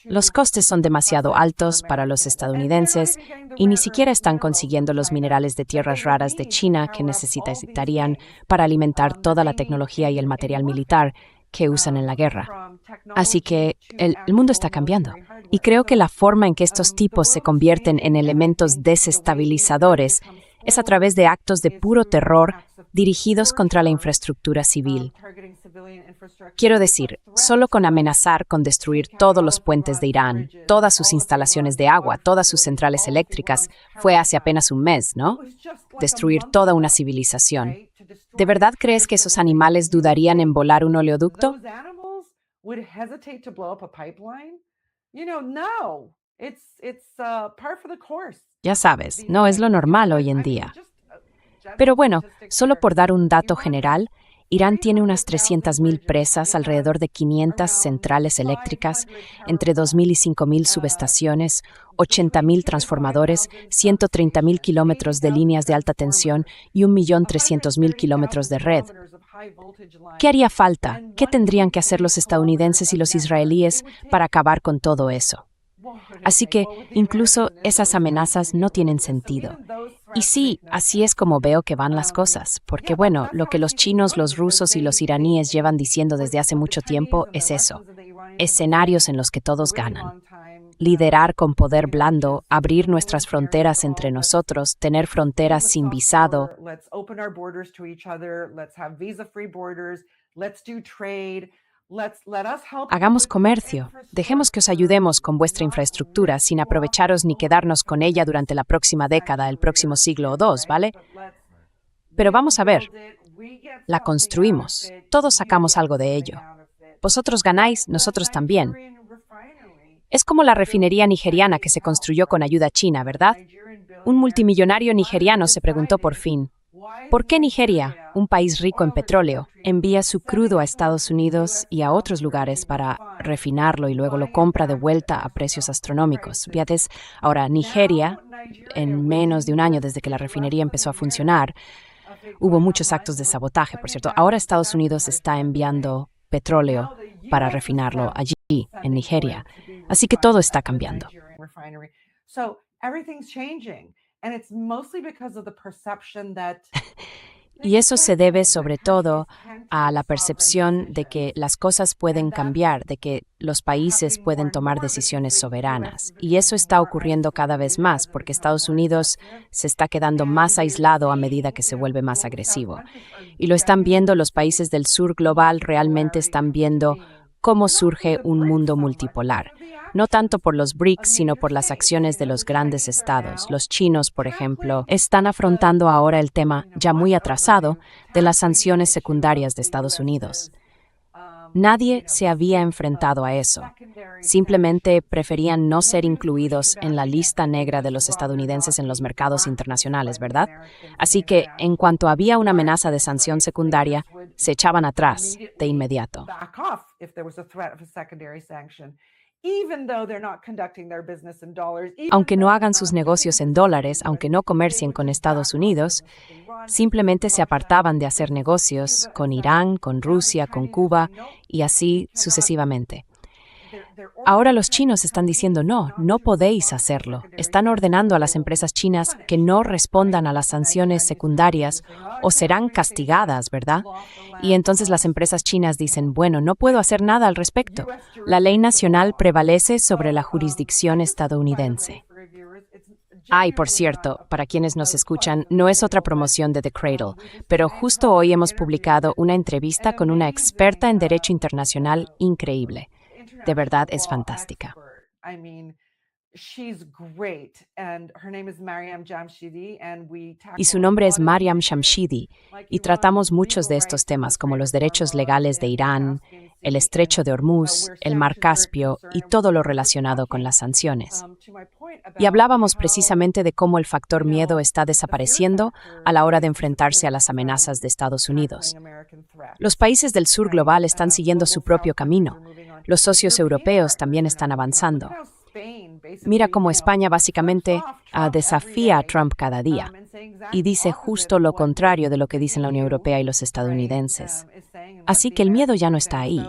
Los costes son demasiado altos para los estadounidenses y ni siquiera están consiguiendo los minerales de tierras raras de China que necesitarían para alimentar toda la tecnología y el material militar que usan en la guerra. Así que el mundo está cambiando. Y creo que la forma en que estos tipos se convierten en elementos desestabilizadores es a través de actos de puro terror dirigidos contra la infraestructura civil. Quiero decir, solo con amenazar con destruir todos los puentes de Irán, todas sus instalaciones de agua, todas sus centrales eléctricas, fue hace apenas un mes, ¿no? Destruir toda una civilización. ¿De verdad crees que esos animales dudarían en volar un oleoducto? Ya sabes, no es lo normal hoy en día. Pero bueno, solo por dar un dato general, Irán tiene unas 300.000 presas, alrededor de 500 centrales eléctricas, entre 2.000 y 5.000 subestaciones, 80.000 transformadores, 130.000 kilómetros de líneas de alta tensión y 1.300.000 kilómetros de red. ¿Qué haría falta? ¿Qué tendrían que hacer los estadounidenses y los israelíes para acabar con todo eso? Así que incluso esas amenazas no tienen sentido. Y sí, así es como veo que van las cosas, porque bueno, lo que los chinos, los rusos y los iraníes llevan diciendo desde hace mucho tiempo es eso, escenarios en los que todos ganan. Liderar con poder blando, abrir nuestras fronteras entre nosotros, tener fronteras sin visado. Hagamos comercio. Dejemos que os ayudemos con vuestra infraestructura sin aprovecharos ni quedarnos con ella durante la próxima década, el próximo siglo o dos, ¿vale? Pero vamos a ver. La construimos. Todos sacamos algo de ello. Vosotros ganáis, nosotros también. Es como la refinería nigeriana que se construyó con ayuda china, ¿verdad? Un multimillonario nigeriano se preguntó por fin, ¿por qué Nigeria, un país rico en petróleo, envía su crudo a Estados Unidos y a otros lugares para refinarlo y luego lo compra de vuelta a precios astronómicos? Fíjate, ahora Nigeria, en menos de un año desde que la refinería empezó a funcionar, hubo muchos actos de sabotaje, por cierto. Ahora Estados Unidos está enviando petróleo para refinarlo allí, en Nigeria. Así que todo está cambiando. Y eso se debe sobre todo a la percepción de que las cosas pueden cambiar, de que los países pueden tomar decisiones soberanas. Y eso está ocurriendo cada vez más porque Estados Unidos se está quedando más aislado a medida que se vuelve más agresivo. Y lo están viendo los países del sur global, realmente están viendo cómo surge un mundo multipolar. No tanto por los BRICS, sino por las acciones de los grandes estados. Los chinos, por ejemplo, están afrontando ahora el tema, ya muy atrasado, de las sanciones secundarias de Estados Unidos. Nadie se había enfrentado a eso. Simplemente preferían no ser incluidos en la lista negra de los estadounidenses en los mercados internacionales, ¿verdad? Así que, en cuanto había una amenaza de sanción secundaria, se echaban atrás de inmediato. Aunque no hagan sus negocios en dólares, aunque no comercien con Estados Unidos, simplemente se apartaban de hacer negocios con Irán, con Rusia, con Cuba y así sucesivamente. Ahora los chinos están diciendo no podéis hacerlo. Están ordenando a las empresas chinas que no respondan a las sanciones secundarias o serán castigadas, ¿verdad? Y entonces las empresas chinas dicen, bueno, no puedo hacer nada al respecto. La ley nacional prevalece sobre la jurisdicción estadounidense. Y por cierto, para quienes nos escuchan, no es otra promoción de The Cradle, pero justo hoy hemos publicado una entrevista con una experta en derecho internacional increíble. De verdad es fantástica. Y su nombre es Mariam Shamshidi, y tratamos muchos de estos temas como los derechos legales de Irán, el estrecho de Hormuz, el mar Caspio y todo lo relacionado con las sanciones. Y hablábamos precisamente de cómo el factor miedo está desapareciendo a la hora de enfrentarse a las amenazas de Estados Unidos. Los países del sur global están siguiendo su propio camino. Los socios europeos también están avanzando. Mira cómo España básicamente desafía a Trump cada día y dice justo lo contrario de lo que dicen la Unión Europea y los estadounidenses. Así que el miedo ya no está ahí.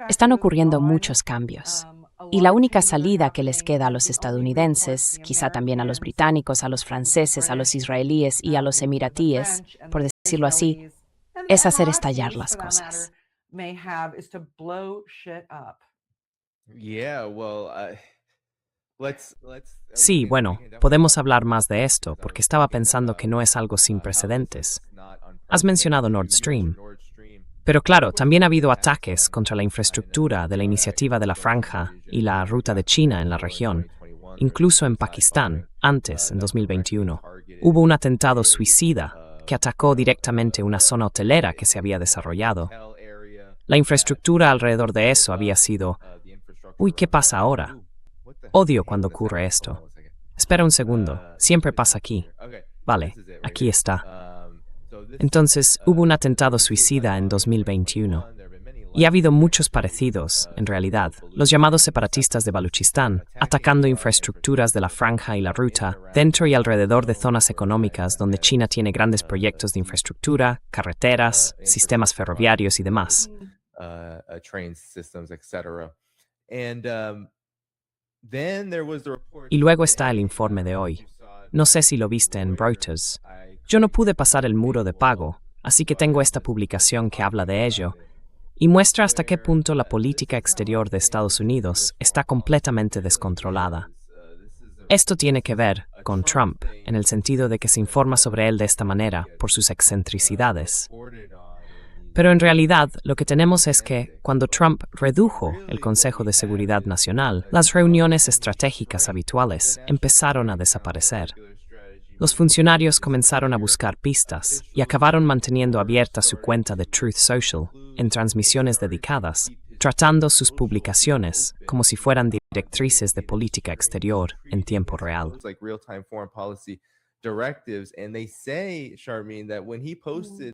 Están ocurriendo muchos cambios. Y la única salida que les queda a los estadounidenses, quizá también a los británicos, a los franceses, a los israelíes y a los emiratíes, por decirlo así, es hacer estallar las cosas. Yeah, well, Sí, bueno, podemos hablar más de esto, porque estaba pensando que no es algo sin precedentes. Has mencionado Nord Stream. Pero claro, también ha habido ataques contra la infraestructura de la iniciativa de la Franja y la ruta de China en la región. Incluso en Pakistán, antes, en 2021, hubo un atentado suicida que atacó directamente una zona hotelera que se había desarrollado. La infraestructura alrededor de eso había sido... Uy, ¿qué pasa ahora? Odio cuando ocurre esto. Espera un segundo, siempre pasa aquí. Vale, aquí está. Entonces, hubo un atentado suicida en 2021. Y ha habido muchos parecidos, en realidad, los llamados separatistas de Baluchistán, atacando infraestructuras de la Franja y la Ruta, dentro y alrededor de zonas económicas donde China tiene grandes proyectos de infraestructura, carreteras, sistemas ferroviarios y demás. train systems, etc. Then there was the report. Y luego está el informe de hoy. No sé si lo viste en Reuters. Yo no pude pasar el muro de pago, así que tengo esta publicación que habla de ello y muestra hasta qué punto la política exterior de Estados Unidos está completamente descontrolada. Esto tiene que ver con Trump, en el sentido de que se informa sobre él de esta manera por sus excentricidades. Pero en realidad, lo que tenemos es que, cuando Trump redujo el Consejo de Seguridad Nacional, las reuniones estratégicas habituales empezaron a desaparecer. Los funcionarios comenzaron a buscar pistas y acabaron manteniendo abierta su cuenta de Truth Social en transmisiones dedicadas, tratando sus publicaciones como si fueran directrices de política exterior en tiempo real.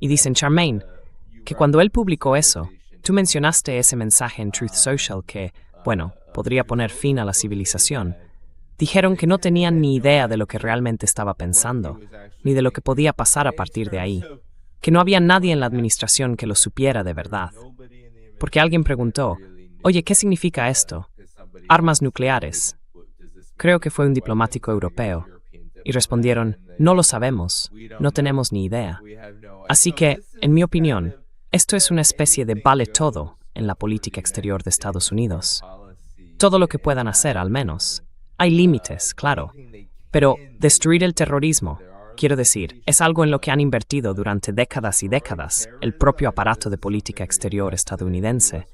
Y dicen, Charmaine, que cuando él publicó eso, tú mencionaste ese mensaje en Truth Social que, bueno, podría poner fin a la civilización. Dijeron que no tenían ni idea de lo que realmente estaba pensando, ni de lo que podía pasar a partir de ahí, que no había nadie en la administración que lo supiera de verdad. Porque alguien preguntó, oye, ¿qué significa esto? Armas nucleares. Creo que fue un diplomático europeo. Y respondieron, no lo sabemos, no tenemos ni idea. Así que, en mi opinión, esto es una especie de vale todo en la política exterior de Estados Unidos. Todo lo que puedan hacer, al menos. Hay límites, claro. Pero destruir el terrorismo, quiero decir, es algo en lo que han invertido durante décadas y décadas el propio aparato de política exterior estadounidense.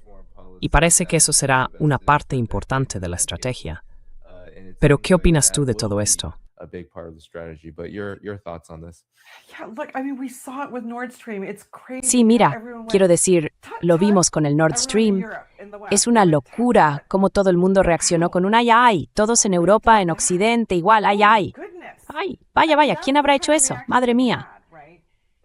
Y parece que eso será una parte importante de la estrategia. Pero, ¿qué opinas tú de todo esto? A big part of the strategy, but your thoughts on this? Yeah, look, I mean, we saw it with Nord Stream. It's crazy. Sí, mira, Everyone went, quiero decir, "Tut, lo tut." vimos con el Nord Everyone in Stream. Europe, in the West, Es una went, "Tut, locura tut." cómo todo el mundo reaccionó con un ay, ay. Todos en Europa, en Occidente, igual, ay, ay. Goodness. Ay, vaya, vaya, ¿quién habrá hecho eso? Madre mía.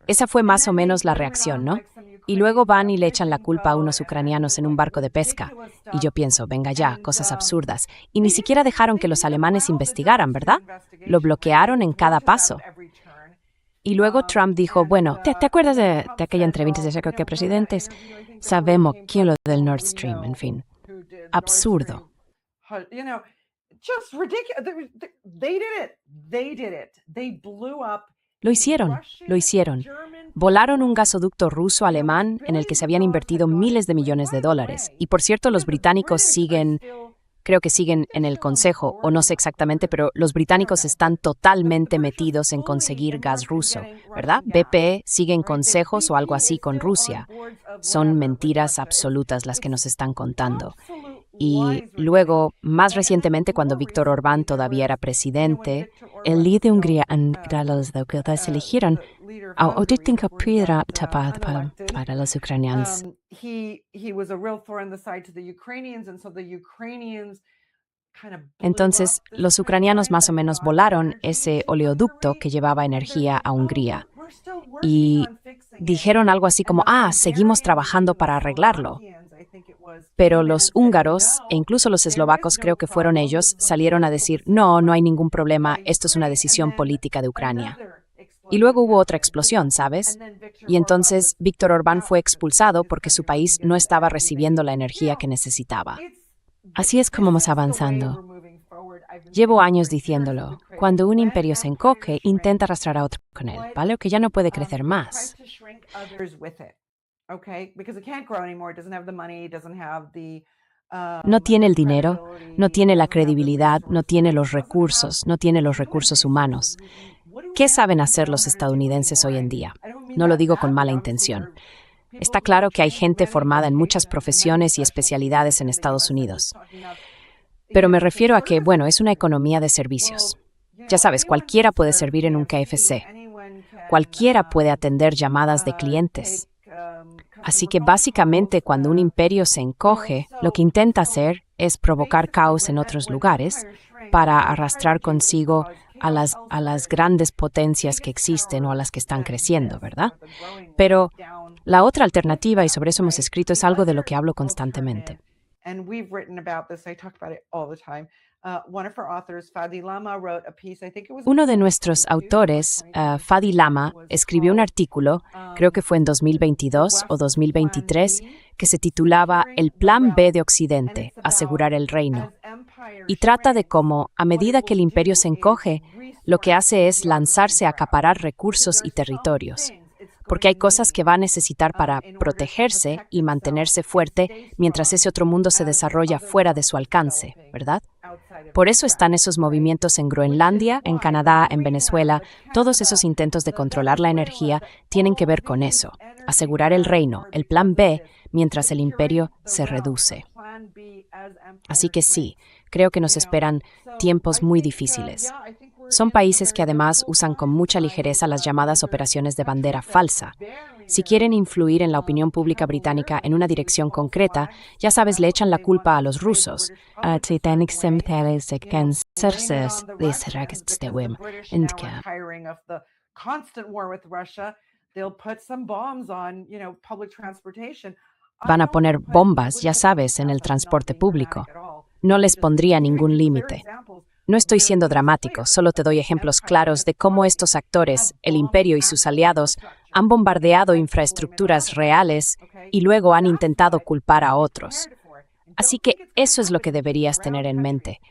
Esa fue más o menos la reacción, ¿no? Y luego van y le echan la culpa a unos ucranianos en un barco de pesca. Y yo pienso, venga ya, cosas absurdas. Y ni siquiera dejaron que los alemanes investigaran, ¿verdad? Lo bloquearon en cada paso. Y luego Trump dijo, bueno, ¿te acuerdas de aquella entrevista de creo que presidentes? Sabemos quién lo del Nord Stream, en fin. Absurdo. You know, just ridiculous. They did it. They did it. They blew up. Lo hicieron, lo hicieron. Volaron un gasoducto ruso-alemán en el que se habían invertido miles de millones de dólares. Y por cierto, los británicos siguen, creo que siguen en el Consejo, o no sé exactamente, pero los británicos están totalmente metidos en conseguir gas ruso, ¿verdad? BP sigue en consejos o algo así con Rusia. Son mentiras absolutas las que nos están contando. Y luego, más recientemente, cuando Víctor Orbán todavía era presidente, el líder de Hungría, los que se eligieron, auténtica piedra tapada para los ucranianos. He was a real thorn in the side to the Ukrainians, and so the Ukrainians kind of blew Entonces, up this los ucranianos pipeline más o that menos got volaron energy ese to oleoducto Ukraine. que llevaba energía a Hungría. We're still working Y on fixing it. dijeron algo así como, And the seguimos Hungarians trabajando and para the arreglarlo. Slovakians, I think it was, Pero came in los and said, húngaros, "No, e incluso los there eslovacos, is no creo que fueron problem. ellos, This is a salieron a political decir, decision no hay ningún by problema, esto es una Ukraine." decisión And then política de Ucrania. another extension Y luego hubo otra explosión, ¿sabes? Y entonces Víctor Orbán fue expulsado porque su país no estaba recibiendo la energía que necesitaba. Así es como vamos avanzando. Llevo años diciéndolo. Cuando un imperio se encoge, intenta arrastrar a otro con él, ¿vale? O que ya no puede crecer más. No tiene el dinero, no tiene la credibilidad, no tiene los recursos, no tiene los recursos humanos. ¿Qué saben hacer los estadounidenses hoy en día? No lo digo con mala intención. Está claro que hay gente formada en muchas profesiones y especialidades en Estados Unidos. Pero me refiero a que, bueno, es una economía de servicios. Ya sabes, cualquiera puede servir en un KFC. Cualquiera puede atender llamadas de clientes. Así que básicamente cuando un imperio se encoge, lo que intenta hacer es provocar caos en otros lugares para arrastrar consigo a las grandes potencias que existen o a las que están creciendo, ¿verdad? Pero la otra alternativa, y sobre eso hemos escrito, es algo de lo que hablo constantemente. Uno de nuestros autores, Fadi Lama, escribió un artículo, creo que fue en 2022 o 2023, que se titulaba El Plan B de Occidente, asegurar el reino. Y trata de cómo, a medida que el imperio se encoge, lo que hace es lanzarse a acaparar recursos y territorios. Porque hay cosas que va a necesitar para protegerse y mantenerse fuerte mientras ese otro mundo se desarrolla fuera de su alcance, ¿verdad? Por eso están esos movimientos en Groenlandia, en Canadá, en Venezuela. Todos esos intentos de controlar la energía tienen que ver con eso, asegurar el reino, el plan B, mientras el imperio se reduce. Así que sí, creo que nos esperan tiempos muy difíciles. Son países que además usan con mucha ligereza las llamadas operaciones de bandera falsa. Si quieren influir en la opinión pública británica en una dirección concreta, ya sabes, le echan la culpa a los rusos. Van a poner bombas, ya sabes, en el transporte público. No les pondría ningún límite. No estoy siendo dramático, solo te doy ejemplos claros de cómo estos actores, el imperio y sus aliados, han bombardeado infraestructuras reales y luego han intentado culpar a otros. Así que eso es lo que deberías tener en mente.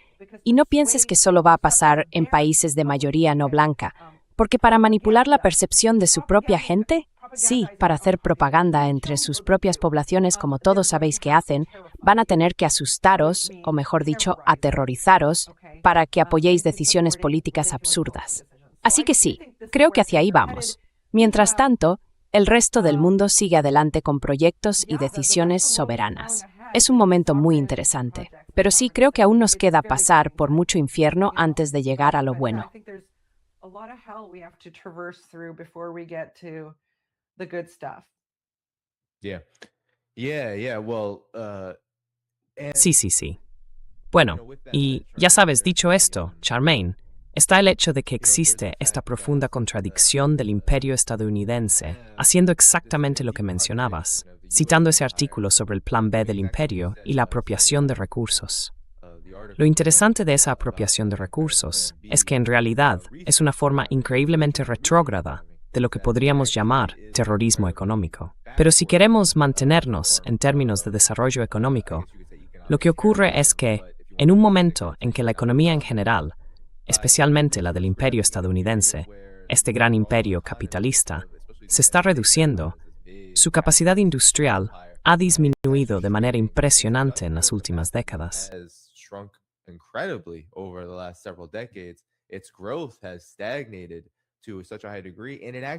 Y no pienses que solo va a pasar en países de mayoría no blanca, porque para manipular la percepción de su propia gente, sí, para hacer propaganda entre sus propias poblaciones, como todos sabéis que hacen, van a tener que asustaros, o mejor dicho, aterrorizaros, para que apoyéis decisiones políticas absurdas. Así que sí, creo que hacia ahí vamos. Mientras tanto, el resto del mundo sigue adelante con proyectos y decisiones soberanas. Es un momento muy interesante, pero sí creo que aún nos queda pasar por mucho infierno antes de llegar a lo bueno. Sí. Bueno, y ya sabes, dicho esto, Charmaine, está el hecho de que existe esta profunda contradicción del imperio estadounidense, haciendo exactamente lo que mencionabas, citando ese artículo sobre el plan B del imperio y la apropiación de recursos. Lo interesante de esa apropiación de recursos es que en realidad es una forma increíblemente retrógrada de lo que podríamos llamar terrorismo económico. Pero si queremos mantenernos en términos de desarrollo económico, lo que ocurre es que, en un momento en que la economía en general, especialmente la del imperio estadounidense, este gran imperio capitalista, se está reduciendo, su capacidad industrial ha disminuido de manera impresionante en las últimas décadas.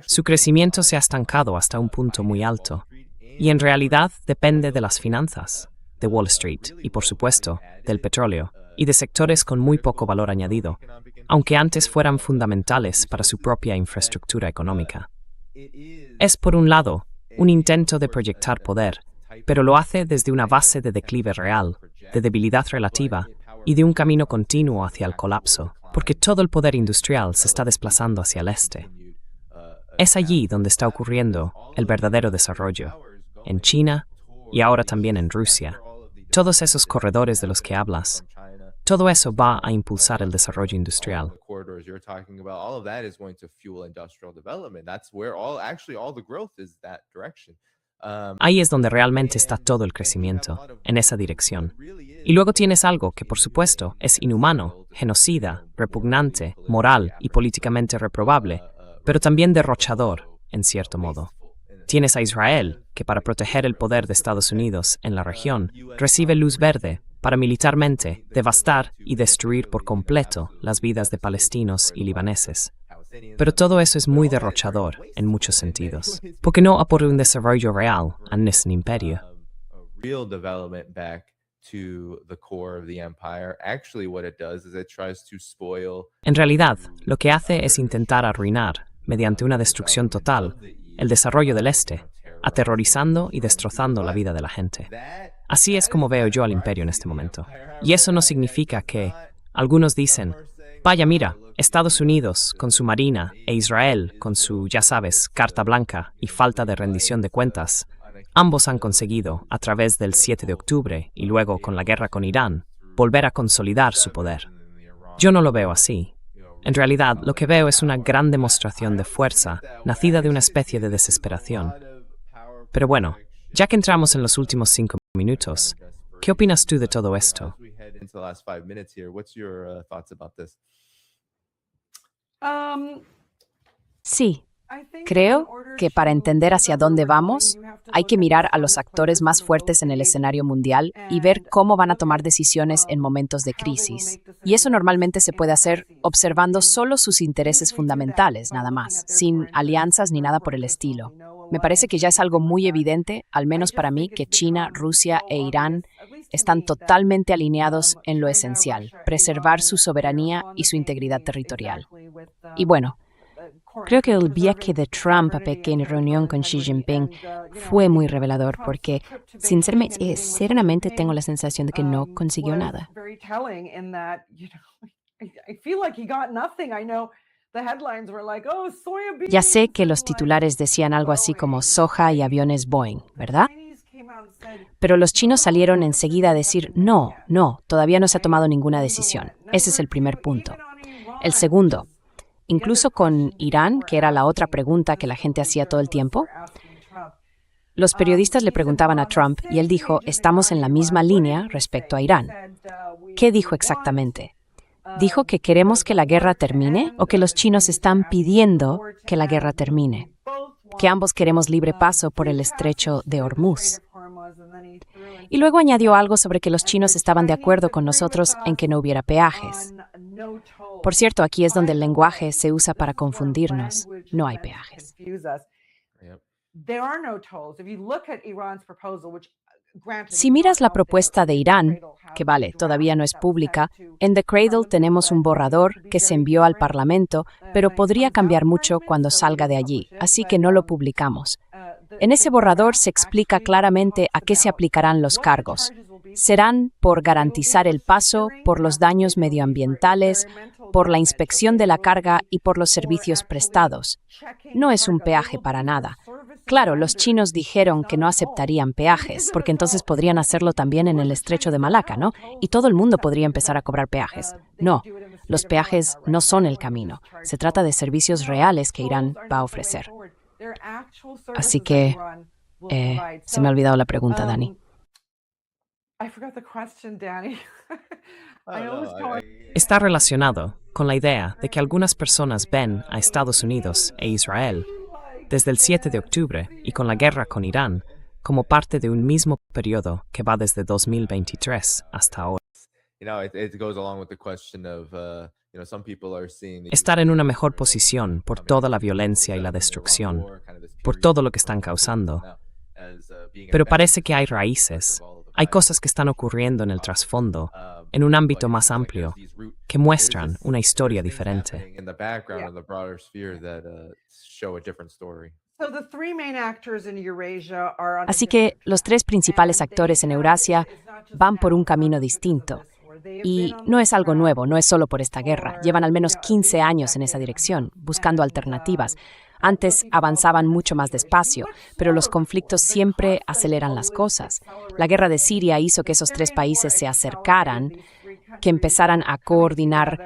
Su crecimiento se ha estancado hasta un punto muy alto, y en realidad depende de las finanzas, de Wall Street y, por supuesto, del petróleo, y de sectores con muy poco valor añadido, aunque antes fueran fundamentales para su propia infraestructura económica. Es, por un lado, un intento de proyectar poder, pero lo hace desde una base de declive real, de debilidad relativa y de un camino continuo hacia el colapso, porque todo el poder industrial se está desplazando hacia el este. Es allí donde está ocurriendo el verdadero desarrollo, en China y ahora también en Rusia. Todos esos corredores de los que hablas, Todo eso va a impulsar el desarrollo industrial. The corridors you're talking about, all of that is going to fuel industrial development. That's where all the growth is that direction. Ahí es donde realmente está todo el crecimiento, en esa dirección. Y luego tienes algo que, por supuesto, es inhumano, genocida, repugnante, moral y políticamente reprobable, pero también derrochador, en cierto modo. Tienes a Israel, que para proteger el poder de Estados Unidos en la región, recibe luz verde para militarmente devastar y destruir por completo las vidas de palestinos y libaneses. Pero todo eso es muy derrochador en muchos sentidos, porque no aporta un desarrollo real a nuestro imperio. Real development back to the core of the empire. Actually, what it does is it tries to spoil. En realidad, lo que hace es intentar arruinar, mediante una destrucción total, el desarrollo del este, aterrorizando y destrozando la vida de la gente. Así es como veo yo al imperio en este momento. Y eso no significa que, algunos dicen, vaya mira, Estados Unidos con su marina e Israel con su, ya sabes, carta blanca y falta de rendición de cuentas, ambos han conseguido, a través del 7 de octubre y luego con la guerra con Irán, volver a consolidar su poder. Yo no lo veo así. En realidad, lo que veo es una gran demostración de fuerza, nacida de una especie de desesperación. Pero bueno, ya que entramos en los últimos 5 minutos, ¿qué opinas tú de todo esto? Sí, creo que para entender hacia dónde vamos, hay que mirar a los actores más fuertes en el escenario mundial y ver cómo van a tomar decisiones en momentos de crisis. Y eso normalmente se puede hacer observando solo sus intereses fundamentales, nada más, sin alianzas ni nada por el estilo. Me parece que ya es algo muy evidente, al menos para mí, que China, Rusia e Irán están totalmente alineados en lo esencial, preservar su soberanía y su integridad territorial. Y bueno, creo que el viaje de Trump a Pekín y reunión con Xi Jinping fue muy revelador porque, sinceramente, tengo la sensación de que no consiguió nada. Ya sé que los titulares decían algo así como soja y aviones Boeing, ¿verdad? Pero los chinos salieron enseguida a decir, no, todavía no se ha tomado ninguna decisión. Ese es el primer punto. El segundo, incluso con Irán, que era la otra pregunta que la gente hacía todo el tiempo, los periodistas le preguntaban a Trump y él dijo, estamos en la misma línea respecto a Irán. ¿Qué dijo exactamente? ¿Dijo que queremos que la guerra termine o que los chinos están pidiendo que la guerra termine? Que ambos queremos libre paso por el estrecho de Hormuz. Y luego añadió algo sobre que los chinos estaban de acuerdo con nosotros en que no hubiera peajes. Por cierto, aquí es donde el lenguaje se usa para confundirnos. No hay peajes. Si miras la propuesta de Irán, que vale, todavía no es pública, en The Cradle tenemos un borrador que se envió al Parlamento, pero podría cambiar mucho cuando salga de allí, así que no lo publicamos. En ese borrador se explica claramente a qué se aplicarán los cargos. Serán por garantizar el paso, por los daños medioambientales, por la inspección de la carga y por los servicios prestados. No es un peaje para nada. Claro, los chinos dijeron que no aceptarían peajes, porque entonces podrían hacerlo también en el estrecho de Malaca, ¿no? Y todo el mundo podría empezar a cobrar peajes. No, los peajes no son el camino. Se trata de servicios reales que Irán va a ofrecer. Así que, se me ha olvidado la pregunta, Dani. Está relacionado con la idea de que algunas personas ven a Estados Unidos e Israel desde el 7 de octubre y con la guerra con Irán como parte de un mismo periodo que va desde 2023 hasta ahora. Estar en una mejor posición por toda la violencia y la destrucción, por todo lo que están causando. Pero parece que hay raíces, hay cosas que están ocurriendo en el trasfondo, en un ámbito más amplio, que muestran una historia diferente. Así que los tres principales actores en Eurasia van por un camino distinto. Y no es algo nuevo, no es solo por esta guerra. Llevan al menos 15 años en esa dirección, buscando alternativas. Antes avanzaban mucho más despacio, pero los conflictos siempre aceleran las cosas. La guerra de Siria hizo que esos tres países se acercaran que empezaran a coordinar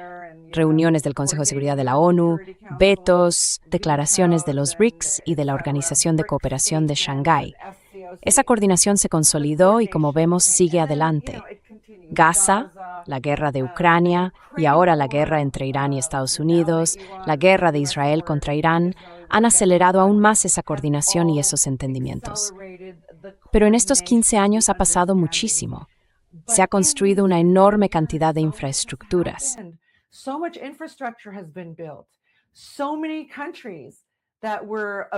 reuniones del Consejo de Seguridad de la ONU, vetos, declaraciones de los BRICS y de la Organización de Cooperación de Shanghái. Esa coordinación se consolidó y, como vemos, sigue adelante. Gaza, la guerra de Ucrania y ahora la guerra entre Irán y Estados Unidos, la guerra de Israel contra Irán, han acelerado aún más esa coordinación y esos entendimientos. Pero en estos 15 años ha pasado muchísimo. Se ha construido una enorme cantidad de infraestructuras.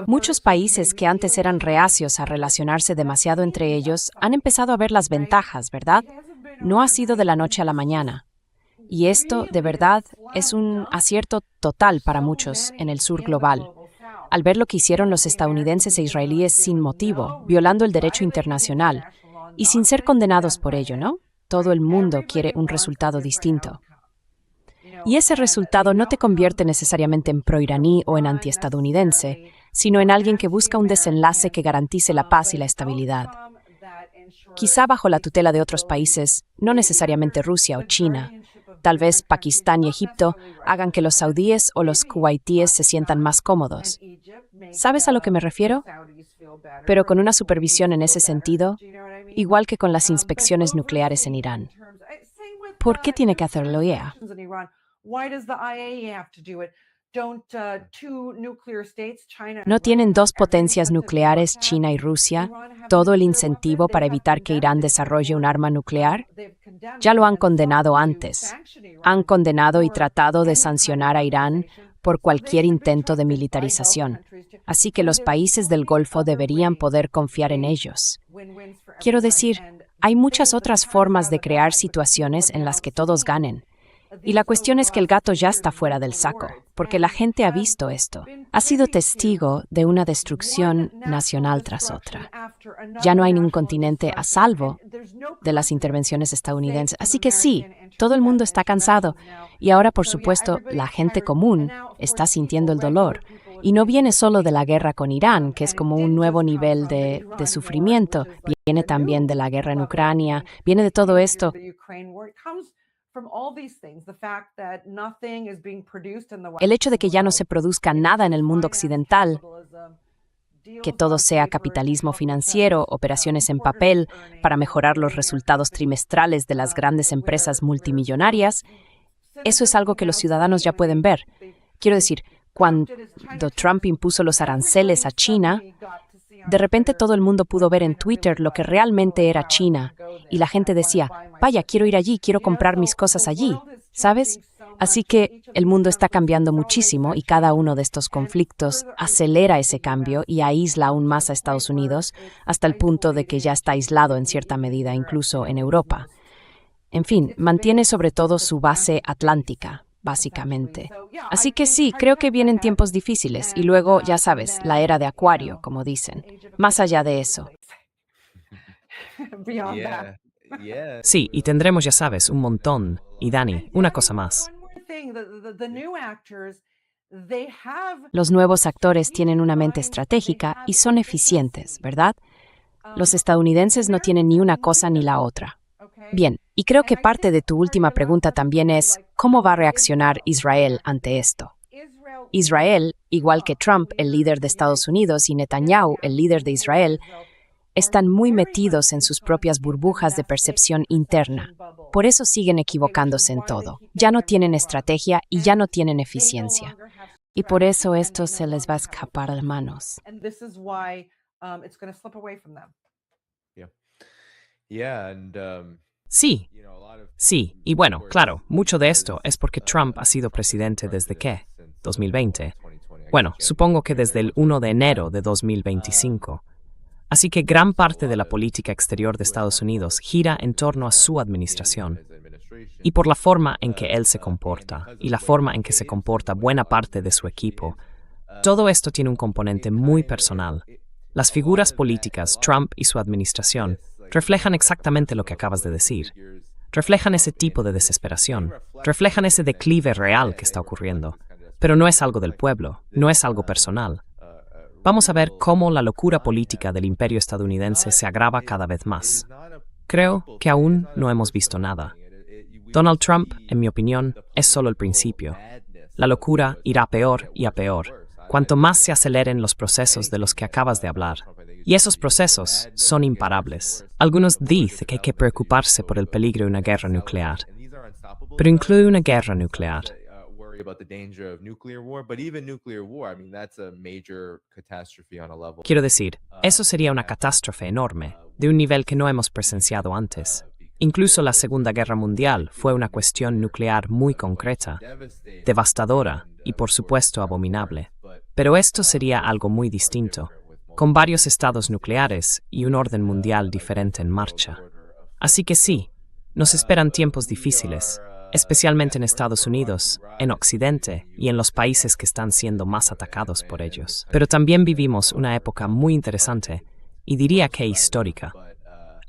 Muchos países que antes eran reacios a relacionarse demasiado entre ellos han empezado a ver las ventajas, ¿verdad? No ha sido de la noche a la mañana. Y esto, de verdad, es un acierto total para muchos en el sur global. Al ver lo que hicieron los estadounidenses e israelíes sin motivo, violando el derecho internacional, y sin ser condenados por ello, ¿no? Todo el mundo quiere un resultado distinto. Y ese resultado no te convierte necesariamente en proiraní o en antiestadounidense, sino en alguien que busca un desenlace que garantice la paz y la estabilidad. Quizá bajo la tutela de otros países, no necesariamente Rusia o China. Tal vez Pakistán y Egipto hagan que los saudíes o los kuwaitíes se sientan más cómodos. ¿Sabes a lo que me refiero? Pero con una supervisión en ese sentido, igual que con las inspecciones nucleares en Irán. ¿Por qué tiene que hacerlo IAEA? ¿No tienen dos potencias nucleares, China y Rusia, todo el incentivo para evitar que Irán desarrolle un arma nuclear? Ya lo han condenado antes. Han condenado y tratado de sancionar a Irán por cualquier intento de militarización. Así que los países del Golfo deberían poder confiar en ellos. Quiero decir, hay muchas otras formas de crear situaciones en las que todos ganen. Y la cuestión es que el gato ya está fuera del saco, porque la gente ha visto esto. Ha sido testigo de una destrucción nacional tras otra. Ya no hay ningún continente a salvo de las intervenciones estadounidenses. Así que sí, todo el mundo está cansado. Y ahora, por supuesto, la gente común está sintiendo el dolor. Y no viene solo de la guerra con Irán, que es como un nuevo nivel de sufrimiento. Viene también de la guerra en Ucrania, viene de todo esto. El hecho de que ya no se produzca nada en el mundo occidental, que todo sea capitalismo financiero, operaciones en papel para mejorar los resultados trimestrales de las grandes empresas multimillonarias, eso es algo que los ciudadanos ya pueden ver. Quiero decir, cuando Trump impuso los aranceles a China, de repente todo el mundo pudo ver en Twitter lo que realmente era China, y la gente decía, vaya, quiero ir allí, quiero comprar mis cosas allí, ¿sabes? Así que el mundo está cambiando muchísimo y cada uno de estos conflictos acelera ese cambio y aísla aún más a Estados Unidos, hasta el punto de que ya está aislado en cierta medida incluso en Europa. En fin, mantiene sobre todo su base atlántica, básicamente. Así que sí, creo que vienen tiempos difíciles y luego, ya sabes, la era de Acuario, como dicen. Más allá de eso. Sí, y tendremos, ya sabes, un montón. Y Dani, una cosa más. Los nuevos actores tienen una mente estratégica y son eficientes, ¿verdad? Los estadounidenses no tienen ni una cosa ni la otra. Bien, y creo que parte de tu última pregunta también es, ¿cómo va a reaccionar Israel ante esto? Israel, igual que Trump, el líder de Estados Unidos, y Netanyahu, el líder de Israel, están muy metidos en sus propias burbujas de percepción interna. Por eso siguen equivocándose en todo. Ya no tienen estrategia y ya no tienen eficiencia. Y por eso esto se les va a escapar a las manos. Sí, sí, y bueno, claro, mucho de esto es porque Trump ha sido presidente desde ¿qué? 2020. Bueno, supongo que desde el 1 de enero de 2025. Así que gran parte de la política exterior de Estados Unidos gira en torno a su administración. Y por la forma en que él se comporta, y la forma en que se comporta buena parte de su equipo, todo esto tiene un componente muy personal. Las figuras políticas, Trump y su administración, reflejan exactamente lo que acabas de decir. Reflejan ese tipo de desesperación, reflejan ese declive real que está ocurriendo. Pero no es algo del pueblo, no es algo personal. Vamos a ver cómo la locura política del imperio estadounidense se agrava cada vez más. Creo que aún no hemos visto nada. Donald Trump, en mi opinión, es solo el principio. La locura irá peor y a peor, cuanto más se aceleren los procesos de los que acabas de hablar. Y esos procesos son imparables. Algunos dicen que hay que preocuparse por el peligro de una guerra nuclear, pero incluye una guerra nuclear. Quiero decir, eso sería una catástrofe enorme, de un nivel que no hemos presenciado antes. Incluso la Segunda Guerra Mundial fue una cuestión nuclear muy concreta, devastadora y, por supuesto, abominable. Pero esto sería algo muy distinto, con varios estados nucleares y un orden mundial diferente en marcha. Así que sí, nos esperan tiempos difíciles, especialmente en Estados Unidos, en Occidente y en los países que están siendo más atacados por ellos. Pero también vivimos una época muy interesante y diría que histórica.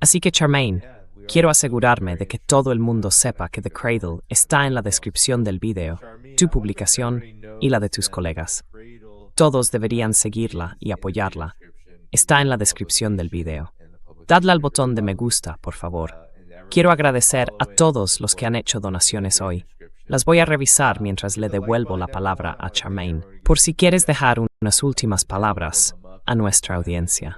Así que, Charmaine, quiero asegurarme de que todo el mundo sepa que The Cradle está en la descripción del video, tu publicación y la de tus colegas. Todos deberían seguirla y apoyarla. Está en la descripción del video. Dadle al botón de me gusta, por favor. Quiero agradecer a todos los que han hecho donaciones hoy. Las voy a revisar mientras le devuelvo la palabra a Charmaine, por si quieres dejar unas últimas palabras a nuestra audiencia.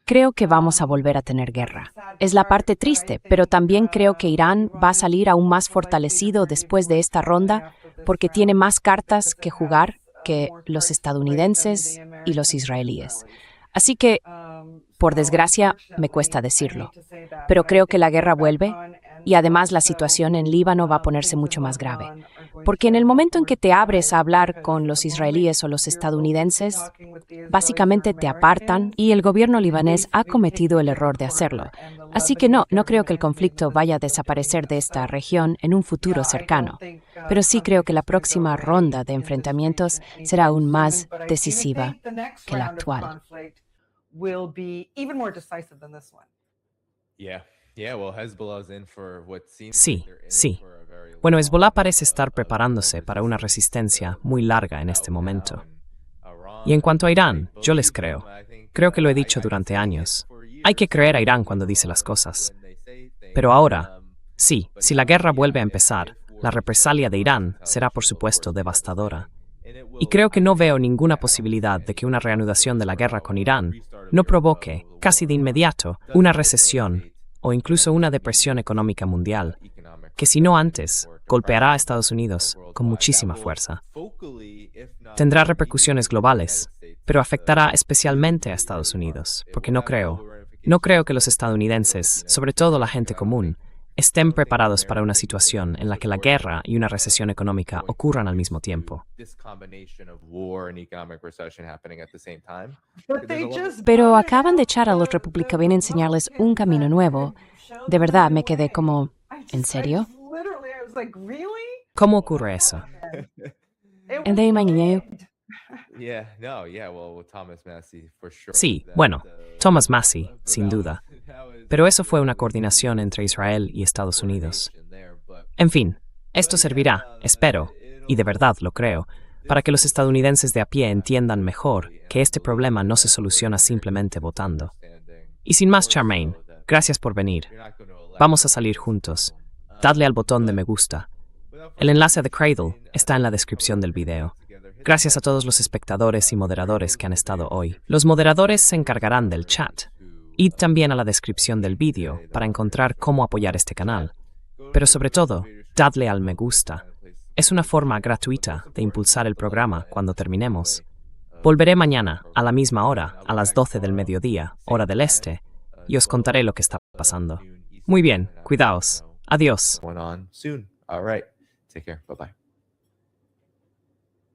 Creo que vamos a volver a tener guerra. Es la parte triste, pero también creo que Irán va a salir aún más fortalecido después de esta ronda porque tiene más cartas que jugar que los estadounidenses y los israelíes. Así que, por desgracia, me cuesta decirlo. Pero creo que la guerra vuelve y además la situación en Líbano va a ponerse mucho más grave. Porque en el momento en que te abres a hablar con los israelíes o los estadounidenses, básicamente te apartan y el gobierno libanés ha cometido el error de hacerlo. Así que no creo que el conflicto vaya a desaparecer de esta región en un futuro cercano. Pero sí creo que la próxima ronda de enfrentamientos será aún más decisiva que la actual. Sí. Bueno, Hezbollah parece estar preparándose para una resistencia muy larga en este momento. Y en cuanto a Irán, yo les creo. Creo que lo he dicho durante años. Hay que creer a Irán cuando dice las cosas. Pero ahora, sí, si la guerra vuelve a empezar, la represalia de Irán será por supuesto devastadora. Y creo que no veo ninguna posibilidad de que una reanudación de la guerra con Irán no provoque, casi de inmediato, una recesión o incluso una depresión económica mundial, que si no antes, golpeará a Estados Unidos con muchísima fuerza. Tendrá repercusiones globales, pero afectará especialmente a Estados Unidos, porque no creo que los estadounidenses, sobre todo la gente común, estén preparados para una situación en la que la guerra y una recesión económica ocurran al mismo tiempo. Pero acaban de echar a los republicanos y enseñarles un camino nuevo. De verdad, me quedé como, ¿en serio? ¿Cómo ocurre eso? Sí, bueno, Thomas Massie, sin duda. Pero eso fue una coordinación entre Israel y Estados Unidos. En fin, esto servirá, espero, y de verdad lo creo, para que los estadounidenses de a pie entiendan mejor que este problema no se soluciona simplemente votando. Y sin más, Charmaine, gracias por venir. Vamos a salir juntos. Dadle al botón de me gusta. El enlace a The Cradle está en la descripción del video. Gracias a todos los espectadores y moderadores que han estado hoy. Los moderadores se encargarán del chat. Id también a la descripción del vídeo para encontrar cómo apoyar este canal. Pero sobre todo, dadle al me gusta. Es una forma gratuita de impulsar el programa cuando terminemos. Volveré mañana, a la misma hora, a las 12 del mediodía, hora del este, y os contaré lo que está pasando. Muy bien, cuidaos. Adiós. Take care. Bye-bye.